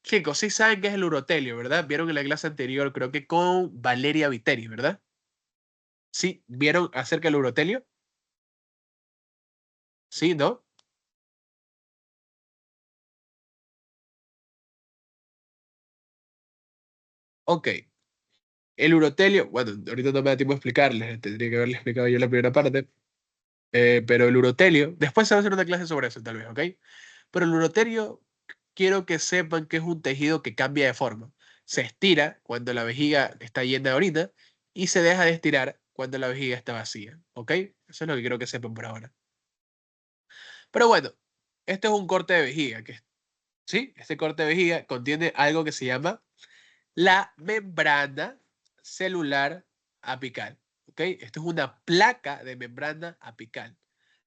Chicos, sí saben qué es el urotelio, ¿verdad? Vieron en la clase anterior, creo que con Valeria Viteri, ¿verdad? Sí, ¿vieron acerca del urotelio? Sí, ¿no? Ok. El urotelio, bueno, ahorita no me da tiempo de explicarles, tendría que haberles explicado yo la primera parte, pero el urotelio, después se va a hacer una clase sobre eso, tal vez, ¿ok? Pero el urotelio, quiero que sepan que es un tejido que cambia de forma. Se estira cuando la vejiga está llena de orina y se deja de estirar cuando la vejiga está vacía, ¿ok? Eso es lo que quiero que sepan por ahora. Pero bueno, este es un corte de vejiga, ¿sí? Este corte de vejiga contiene algo que se llama la membrana celular apical, ¿ok? Esto es una placa de membrana apical.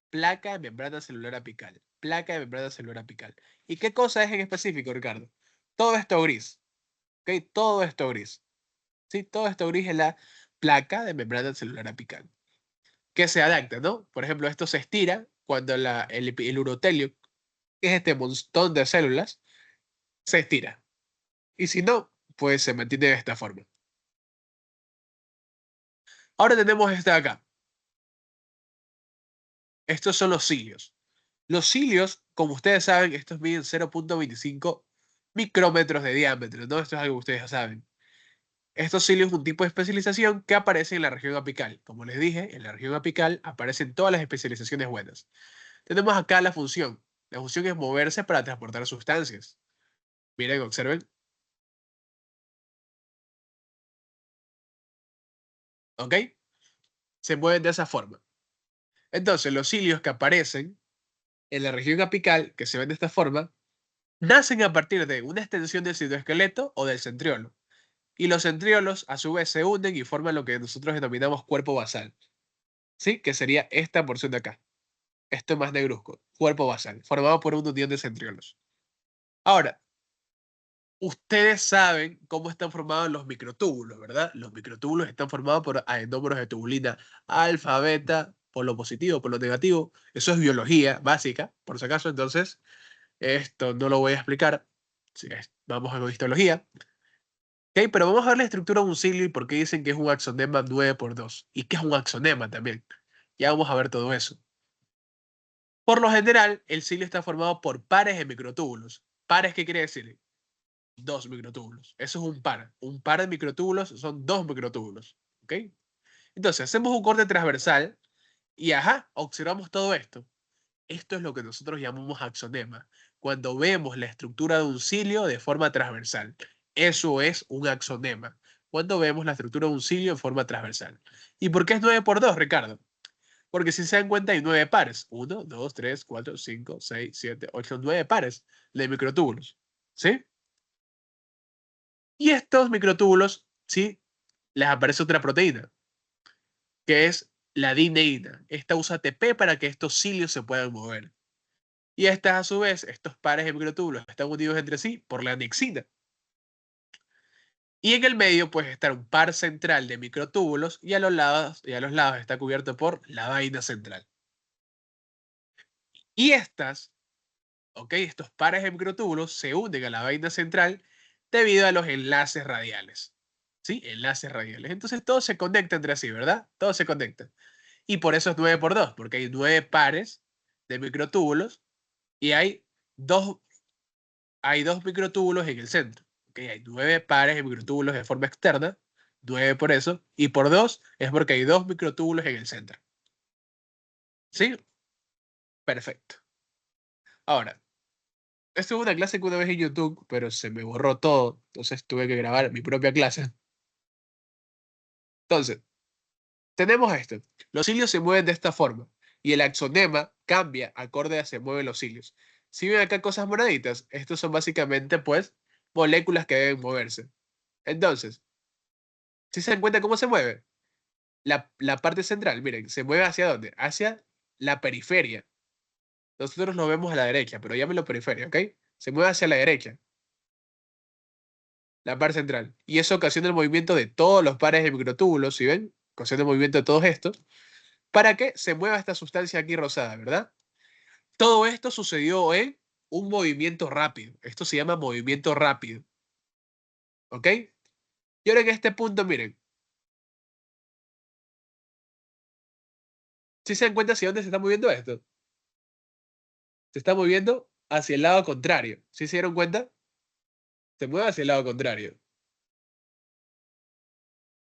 Placa de membrana celular apical. Placa de membrana celular apical. ¿Y qué cosa es en específico, Ricardo? Todo esto gris, ¿ok? Todo esto gris. ¿Sí? Todo esto gris es la placa de membrana celular apical. Que se adapta, ¿no? Por ejemplo, esto se estira cuando el urotelio, que es este montón de células, se estira. Y si no, pues se mantiene de esta forma. Ahora tenemos este de acá. Estos son los cilios. Los cilios, como ustedes saben, estos miden 0,25 micrómetros de diámetro, ¿no? Esto es algo que ustedes ya saben. Estos cilios es un tipo de especialización que aparece en la región apical. Como les dije, en la región apical aparecen todas las especializaciones buenas. Tenemos acá la función. La función es moverse para transportar sustancias. Miren, observen. ¿Ok? Se mueven de esa forma. Entonces, los cilios que aparecen en la región apical, que se ven de esta forma, nacen a partir de una extensión del citoesqueleto o del centriolo. Y los centriolos, a su vez, se unen y forman lo que nosotros denominamos cuerpo basal. ¿Sí? Que sería esta porción de acá. Esto más negruzco. Cuerpo basal, formado por una unión de centriolos. Ahora, ustedes saben cómo están formados los microtúbulos, ¿verdad? Los microtúbulos están formados por adenómeros de tubulina alfa, beta, por lo positivo, por lo negativo. Eso es biología básica, por si acaso. Entonces, esto no lo voy a explicar. Vamos a histología. Ok, pero vamos a ver la estructura de un cilio y por qué dicen que es un axonema 9 por 2. Y qué es un axonema también. Ya vamos a ver todo eso. Por lo general, el cilio está formado por pares de microtúbulos. ¿Pares qué quiere decir? Dos microtúbulos. Eso es un par. Un par de microtúbulos son dos microtúbulos. ¿Ok? Entonces, hacemos un corte transversal y, ajá, observamos todo esto. Esto es lo que nosotros llamamos axonema. Cuando vemos la estructura de un cilio de forma transversal. Eso es un axonema. Cuando vemos la estructura de un cilio de forma transversal. ¿Y por qué es 9 por 2, Ricardo? Porque si se dan cuenta hay 9 pares. 1, 2, 3, 4, 5, 6, 7, 8, 9 pares de microtúbulos. ¿Sí? Y estos microtúbulos, ¿sí? Les aparece otra proteína, que es la dineína. Esta usa ATP para que estos cilios se puedan mover. Y estas, a su vez, estos pares de microtúbulos están unidos entre sí por la anexina. Y en el medio puede estar un par central de microtúbulos y a los lados está cubierto por la vaina central. Y estas, ¿ok? Estos pares de microtúbulos se unen a la vaina central debido a los enlaces radiales. ¿Sí? Enlaces radiales. Entonces todo se conecta entre sí, ¿verdad? Todo se conecta. Y por eso es 9 por 2, porque hay 9 pares de microtúbulos y dos, hay dos microtúbulos en el centro. ¿Ok? Hay 9 pares de microtúbulos de forma externa, 9 por eso, y por 2 es porque hay 2 microtúbulos en el centro. ¿Sí? Perfecto. Ahora, esto es una clase que una vez en YouTube, pero se me borró todo, entonces tuve que grabar mi propia clase. Entonces, tenemos esto. Los cilios se mueven de esta forma y el axonema cambia acorde a se mueven los cilios. Si ven acá cosas moraditas, estos son básicamente, pues, moléculas que deben moverse. Entonces, si se dan cuenta cómo se mueve, la parte central, miren, se mueve hacia dónde? Hacia la periferia. Nosotros lo vemos a la derecha, pero llámelo periferia, ¿ok? Se mueve hacia la derecha, la parte central. Y eso ocasiona el movimiento de todos los pares de microtúbulos, ¿sí ven? Ocasiona el movimiento de todos estos, para que se mueva esta sustancia aquí rosada, ¿verdad? Todo esto sucedió en un movimiento rápido. Esto se llama movimiento rápido, ¿ok? Y ahora en este punto, miren, si se dan cuenta hacia dónde se está moviendo esto, se está moviendo hacia el lado contrario. ¿Sí se dieron cuenta? Se mueve hacia el lado contrario.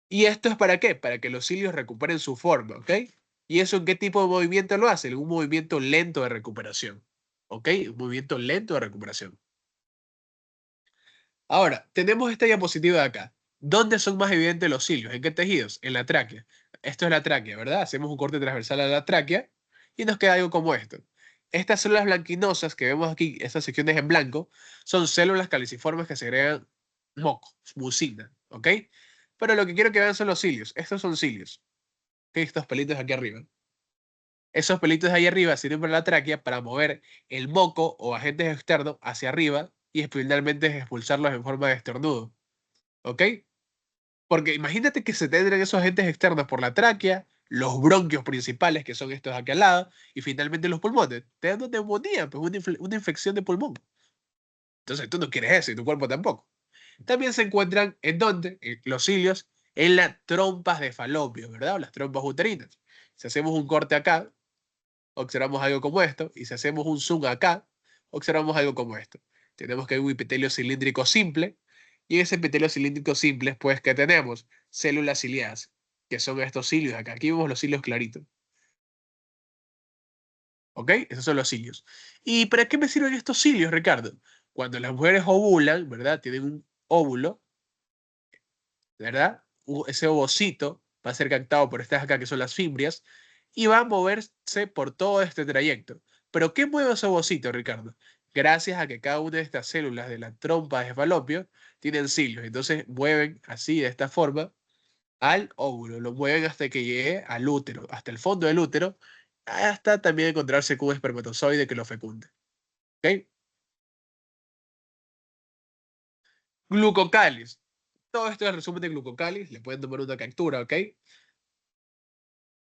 ¿Y esto es para qué? Para que los cilios recuperen su forma, ¿ok? ¿Y eso en qué tipo de movimiento lo hace? En un movimiento lento de recuperación, ¿ok? Un movimiento lento de recuperación. Ahora, tenemos esta diapositiva de acá. ¿Dónde son más evidentes los cilios? ¿En qué tejidos? En la tráquea. Esto es la tráquea, ¿verdad? Hacemos un corte transversal a la tráquea y nos queda algo como esto. Estas células blanquinosas que vemos aquí, estas secciones en blanco, son células caliciformes que segregan moco, mucina, ¿ok? Pero lo que quiero que vean son los cilios. Estos son cilios, ¿ok? Estos pelitos aquí arriba. Esos pelitos de ahí arriba sirven para la tráquea para mover el moco o agentes externos hacia arriba y finalmente expulsarlos en forma de estornudo. ¿Ok? Porque imagínate que se tendrían esos agentes externos por la tráquea, los bronquios principales, que son estos de aquí al lado, y finalmente los pulmones. Te dan una neumonía, pues una infección de pulmón. Entonces tú no quieres eso y tu cuerpo tampoco. También se encuentran en dónde, en los cilios, en las trompas de falopio, ¿verdad? O las trompas uterinas. Si hacemos un corte acá, observamos algo como esto, y si hacemos un zoom acá, observamos algo como esto. Tenemos que hay un epitelio cilíndrico simple, y en ese epitelio cilíndrico simple, pues, que tenemos? Células ciliadas, que son estos cilios acá. Aquí vemos los cilios claritos. ¿Ok? Esos son los cilios. ¿Y para qué me sirven estos cilios, Ricardo? Cuando las mujeres ovulan, ¿verdad? Tienen un óvulo, ¿verdad? Ese ovocito va a ser captado por estas acá que son las fimbrias y va a moverse por todo este trayecto. ¿Pero qué mueve ese ovocito, Ricardo? Gracias a que cada una de estas células de la trompa de falopio tienen cilios. Entonces mueven así, de esta forma, al óvulo. Lo mueven hasta que llegue al útero, hasta el fondo del útero, hasta también encontrarse con un espermatozoide que lo fecunde. ¿Ok? Glucocalis. Todo esto es el resumen de glucocalis. Le pueden tomar una captura, ¿ok?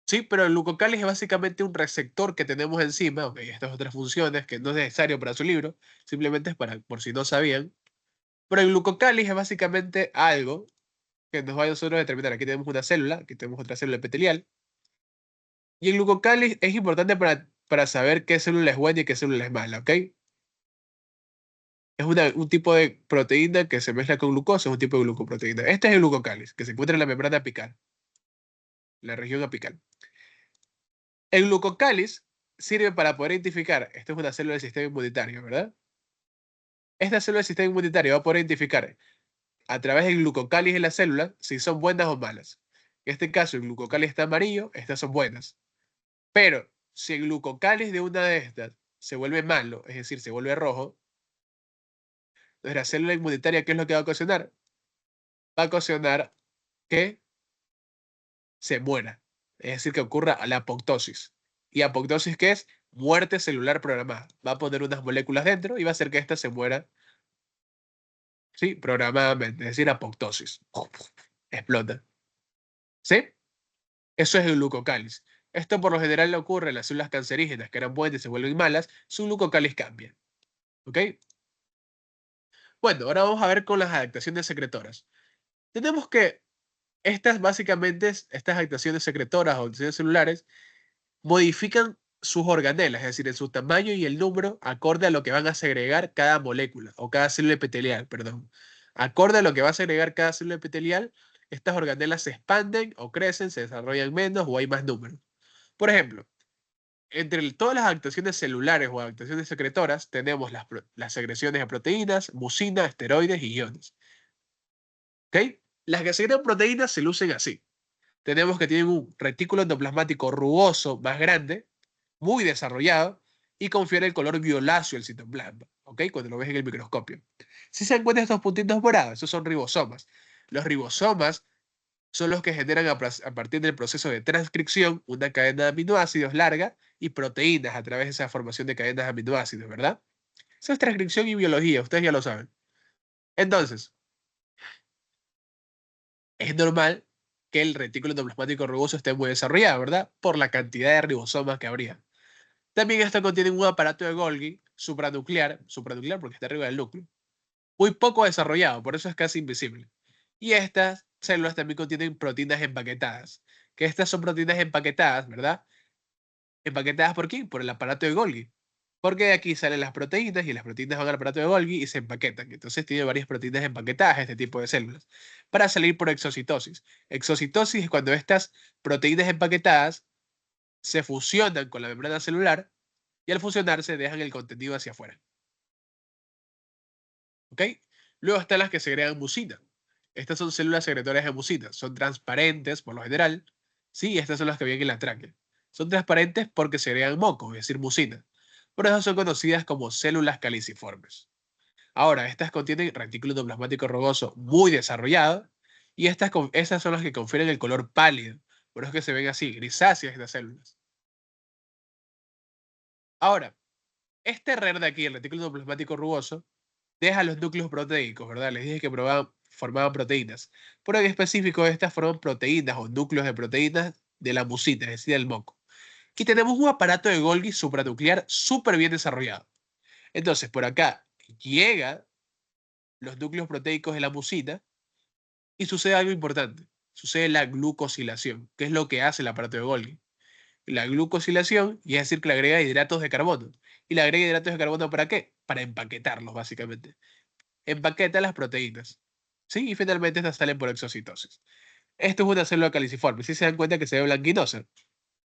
Sí, pero el glucocáliz es básicamente un receptor que tenemos encima, ok, estas otras funciones que no es necesario para su libro, simplemente es para, por si no sabían. Pero el glucocáliz es básicamente algo que nos va a nosotros determinar. Aquí tenemos una célula, aquí tenemos otra célula epitelial, y el glucocáliz es importante para saber qué célula es buena y qué célula es mala, ¿ok? Es un tipo de proteína que se mezcla con glucosa, es un tipo de glucoproteína. Este es el glucocáliz, que se encuentra en la membrana apical, la región apical. El glucocáliz sirve para poder identificar, esto es una célula del sistema inmunitario, ¿verdad? Esta célula del sistema inmunitario va a poder identificar a través del glucocáliz de la célula si son buenas o malas. En este caso, el glucocáliz está amarillo, estas son buenas. Pero si el glucocáliz de una de estas se vuelve malo, es decir, se vuelve rojo, entonces la célula inmunitaria, ¿qué es lo que va a ocasionar? Va a ocasionar que se muera. Es decir, que ocurra la apoptosis. ¿Y apoptosis qué es? Muerte celular programada. Va a poner unas moléculas dentro y va a hacer que ésta se muera, ¿sí? Programadamente, es decir, apoptosis. Explota. ¿Sí? Eso es el glucocáliz. Esto por lo general le ocurre en las células cancerígenas que eran buenas y se vuelven malas, su glucocáliz cambia. ¿Ok? Bueno, ahora vamos a ver con las adaptaciones secretoras. Tenemos que estas básicamente, estas adaptaciones secretoras o adaptaciones celulares, modifican sus organelas, es decir, en su tamaño y el número acorde a lo que van a segregar cada molécula o cada célula epitelial, perdón. Acorde a lo que va a segregar cada célula epitelial, estas organelas se expanden o crecen, se desarrollan menos o hay más número. Por ejemplo, entre todas las adaptaciones celulares o adaptaciones secretoras, tenemos las secreciones de proteínas, mucina, esteroides y iones. ¿Ok? Las que secretan proteínas se lucen así. Tenemos que tienen un retículo endoplasmático rugoso más grande, muy desarrollado, y confiere el color violáceo al citoplasma, ¿ok? Cuando lo ves en el microscopio. Si se encuentran estos puntitos morados, esos son ribosomas. Los ribosomas son los que generan a partir del proceso de transcripción una cadena de aminoácidos larga y proteínas a través de esa formación de cadenas de aminoácidos, ¿verdad? Eso es transcripción y biología, ustedes ya lo saben. Entonces, es normal que el retículo endoplasmático rugoso esté muy desarrollado, ¿verdad? Por la cantidad de ribosomas que habría. También esto contiene un aparato de Golgi supranuclear porque está arriba del núcleo, muy poco desarrollado, por eso es casi invisible. Y estas células también contienen proteínas empaquetadas, que estas son proteínas empaquetadas, ¿verdad? ¿Empaquetadas por quién? Por el aparato de Golgi. Porque de aquí salen las proteínas y las proteínas van al aparato de Golgi y se empaquetan. Entonces tiene varias proteínas empaquetadas este tipo de células para salir por exocitosis. Exocitosis es cuando estas proteínas empaquetadas se fusionan con la membrana celular y al fusionarse dejan el contenido hacia afuera. ¿Ok? Luego están las que segregan mucina. Estas son células secretoras de mucina. Son transparentes por lo general. Sí, estas son las que vienen en la tráquea. Son transparentes porque segregan moco, es decir, mucina. Por eso son conocidas como células caliciformes. Ahora, estas contienen retículo endoplasmático rugoso muy desarrollado y estas son las que confieren el color pálido. Por eso es que se ven así, grisáceas estas células. Ahora, este RER de aquí, el retículo endoplasmático rugoso, deja los núcleos proteicos, ¿verdad? Les dije que formaban proteínas. Pero en específico, estas forman proteínas o núcleos de proteínas de la mucina, es decir, del moco. Y tenemos un aparato de Golgi supranuclear súper bien desarrollado. Entonces, por acá llegan los núcleos proteicos de la mucina y sucede algo importante. Sucede la glucosilación, que es lo que hace el aparato de Golgi. La glucosilación, y es decir, que le agrega hidratos de carbono. ¿Y le agrega hidratos de carbono para qué? Para empaquetarlos, básicamente. Empaqueta las proteínas. ¿Sí? Y finalmente estas salen por exocitosis. Esto es una célula caliciforme. Si se dan cuenta que se ve blanquinosa.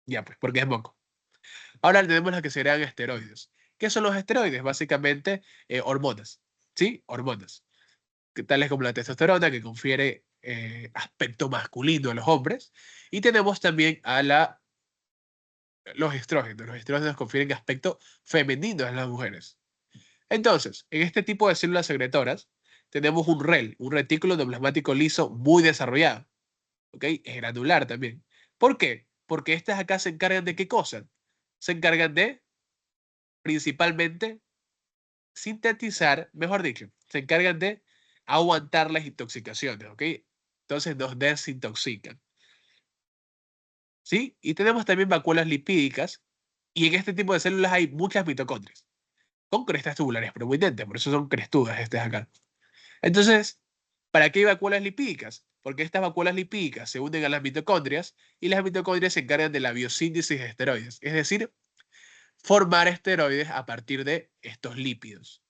Ya pues, porque es moco. Ahora tenemos las que serían esteroides. ¿Qué son los esteroides? Básicamente hormonas. ¿Sí? Hormonas. Tales como la testosterona, que confiere aspecto masculino a los hombres. Y tenemos también a los estrógenos. Los estrógenos confieren aspecto femenino a las mujeres. Entonces, en este tipo de células secretoras, tenemos un REL, un retículo endoplasmático liso muy desarrollado. ¿Ok? Es granular también. ¿Por qué? Porque estas acá se encargan de qué cosa? Se encargan de, principalmente, sintetizar, mejor dicho, se encargan de aguantar las intoxicaciones, ¿ok? Entonces nos desintoxican. ¿Sí? Y tenemos también vacuolas lipídicas, y en este tipo de células hay muchas mitocondrias, con crestas tubulares prominentes, por eso son crestudas estas acá. Entonces, ¿para qué hay vacuolas lipídicas? Porque estas vacuolas lipídicas se unen a las mitocondrias y las mitocondrias se encargan de la biosíntesis de esteroides, es decir, formar esteroides a partir de estos lípidos.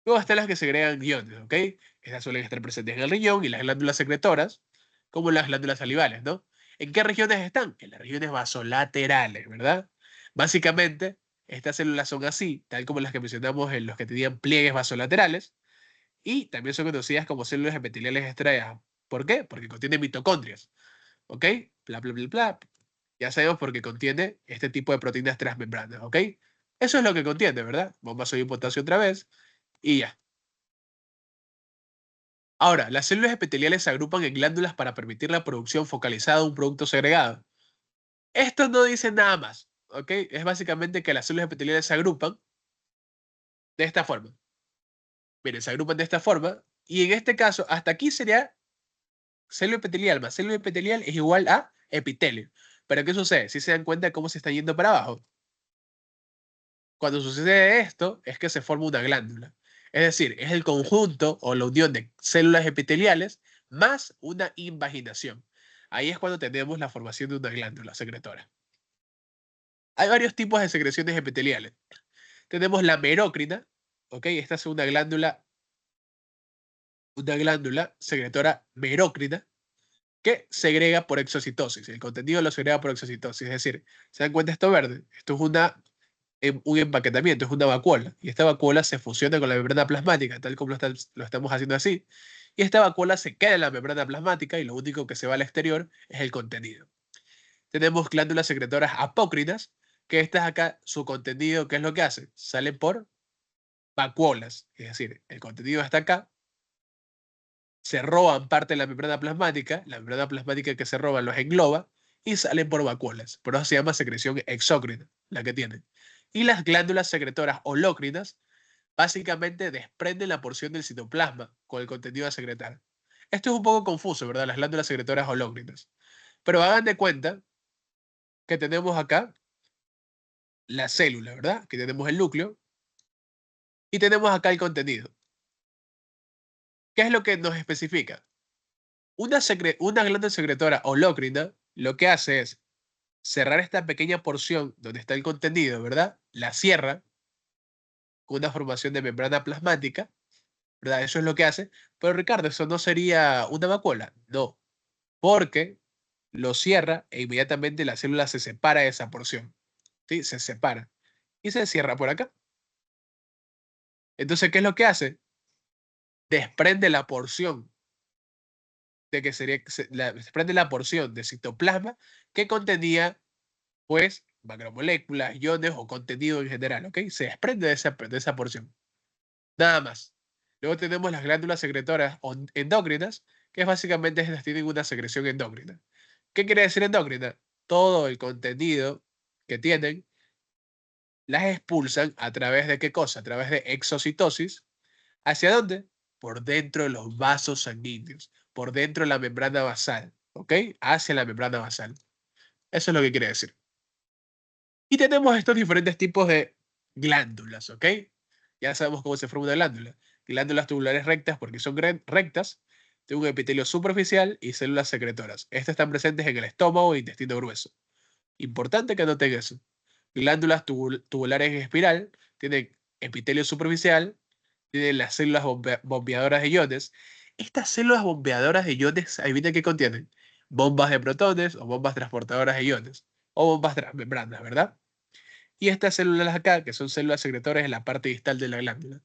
Luego están las que segregan iones, ¿ok? Estas suelen estar presentes en el riñón y las glándulas secretoras, como las glándulas salivales, ¿no? ¿En qué regiones están? En las regiones vasolaterales, ¿verdad? Básicamente, estas células son así, tal como las que mencionamos en los que tenían pliegues vasolaterales, y también son conocidas como células epiteliales estriadas. ¿Por qué? Porque contiene mitocondrias. ¿Ok? Bla, bla, bla, bla. Ya sabemos por qué contiene este tipo de proteínas transmembranas. ¿Ok? Eso es lo que contiene, ¿verdad? Bomba sodio y potasio otra vez. Y ya. Ahora, las células epiteliales se agrupan en glándulas para permitir la producción focalizada de un producto segregado. Esto no dice nada más. ¿Ok? Es básicamente que las células epiteliales se agrupan de esta forma. Miren, se agrupan de esta forma. Y en este caso, hasta aquí sería célula epitelial más célula epitelial es igual a epitelio. Pero ¿qué sucede? Si se dan cuenta de cómo se está yendo para abajo. Cuando sucede esto, es que se forma una glándula. Es decir, es el conjunto o la unión de células epiteliales más una invaginación. Ahí es cuando tenemos la formación de una glándula secretora. Hay varios tipos de secreciones epiteliales. Tenemos la merócrina, ¿ok? Esta es una glándula una glándula secretora merócrina que segrega por exocitosis. El contenido lo segrega por exocitosis. Es decir, ¿se dan cuenta esto verde? Esto es un empaquetamiento, es una vacuola. Y esta vacuola se fusiona con la membrana plasmática, tal como lo estamos haciendo así. Y esta vacuola se queda en la membrana plasmática y lo único que se va al exterior es el contenido. Tenemos glándulas secretoras apócrinas, que estas acá, su contenido, ¿qué es lo que hace? Salen por vacuolas. Es decir, el contenido está acá, se roban parte de la membrana plasmática que se roba los engloba y salen por vacuolas. Por eso se llama secreción exócrina, la que tienen. Y las glándulas secretoras holócrinas básicamente desprenden la porción del citoplasma con el contenido a secretar. Esto es un poco confuso, ¿verdad? Las glándulas secretoras holócrinas. Pero hagan de cuenta que tenemos acá la célula, ¿verdad? Que tenemos el núcleo y tenemos acá el contenido. ¿Qué es lo que nos especifica? Una glándula secretora holócrina lo que hace es cerrar esta pequeña porción donde está el contenido, ¿verdad? La cierra con una formación de membrana plasmática, ¿verdad? Eso es lo que hace. Pero Ricardo, eso no sería una vacuola. No, porque lo cierra e inmediatamente la célula se separa de esa porción. ¿Sí? Se separa. Y se cierra por acá. Entonces, ¿qué es lo que hace? Desprende la porción de que sería, desprende la porción de citoplasma que contenía, pues, macromoléculas, iones o contenido en general, ¿ok? Se desprende de esa porción. Nada más. Luego tenemos las glándulas secretoras endócrinas, que básicamente estas tienen una secreción endócrina. ¿Qué quiere decir endócrina? Todo el contenido que tienen las expulsan a través de qué cosa? A través de exocitosis. ¿Hacia dónde? Por dentro de los vasos sanguíneos, por dentro de la membrana basal, ¿ok? Hacia la membrana basal. Eso es lo que quiere decir. Y tenemos estos diferentes tipos de glándulas, ¿ok? Ya sabemos cómo se forma una glándula. Glándulas tubulares rectas porque son rectas, tienen un epitelio superficial y células secretoras. Estas están presentes en el estómago e intestino grueso. Importante que anoten eso. Glándulas tubulares en espiral tienen epitelio superficial, tienen las células bombeadoras de iones. Estas células bombeadoras de iones, adivinen qué contienen. Bombas de protones o bombas transportadoras de iones. O bombas transmembranas, ¿verdad? Y estas células acá, que son células secretoras en la parte distal de la glándula.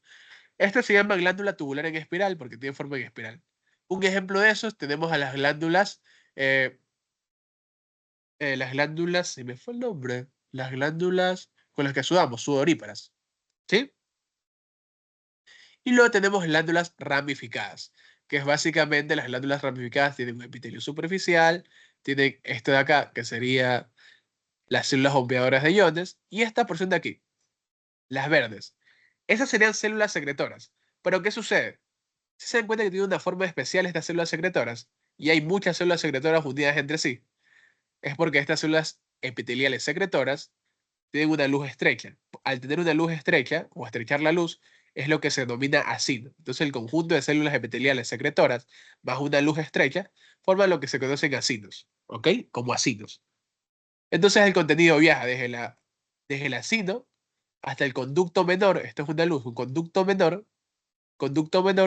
Esta se llama glándula tubular en espiral porque tiene forma en espiral. Un ejemplo de esos tenemos a eh, las glándulas, se me fue el nombre, las glándulas con las que sudamos, sudoríparas, ¿sí? Y luego tenemos glándulas ramificadas, que es básicamente las glándulas ramificadas tienen un epitelio superficial, tienen esto de acá, que sería las células bombeadoras de iones, y esta porción de aquí, las verdes. Esas serían células secretoras. Pero ¿qué sucede? Si se dan cuenta que tienen una forma especial estas células secretoras, y hay muchas células secretoras unidas entre sí, es porque estas células epiteliales secretoras tienen una luz estrecha. Al tener una luz estrecha o estrechar la luz, es lo que se denomina ácido. Entonces, el conjunto de células epiteliales secretoras bajo una luz estrecha forma lo que se conocen ácidos, ¿ok? Como ácidos. Entonces, el contenido viaja desde el ácido hasta el conducto menor. Esto es una luz, un conducto menor,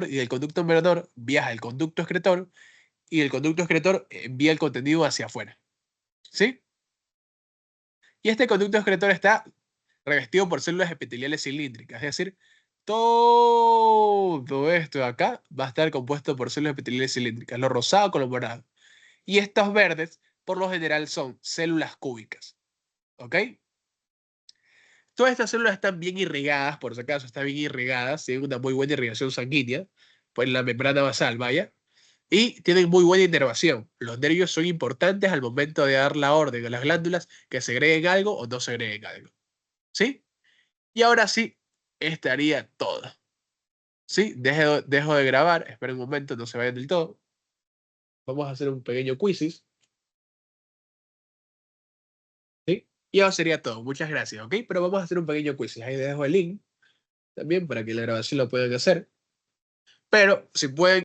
y del conducto menor viaja el conducto excretor, y el conducto excretor envía el contenido hacia afuera. ¿Sí? Y este conducto excretor está revestido por células epiteliales cilíndricas, es decir, todo esto de acá va a estar compuesto por células epiteliales cilíndricas, lo rosado con lo morado. Y estos verdes, por lo general, son células cúbicas. ¿Ok? Todas estas células están bien irrigadas, por si acaso, están bien irrigadas, tienen una muy buena irrigación sanguínea, pues la membrana basal, vaya, y tienen muy buena inervación. Los nervios son importantes al momento de dar la orden a las glándulas que segreguen algo o no segreguen algo. ¿Sí? Y ahora sí, estaría todo. ¿Sí? Dejo de grabar, esperen un momento, no se vayan del todo. Vamos a hacer un pequeño quizzes. ¿Sí? Y ahora sería todo. Muchas gracias, ¿ok? Pero vamos a hacer un pequeño quizzes. Ahí dejo el link también para que la grabación lo puedan hacer. Pero si pueden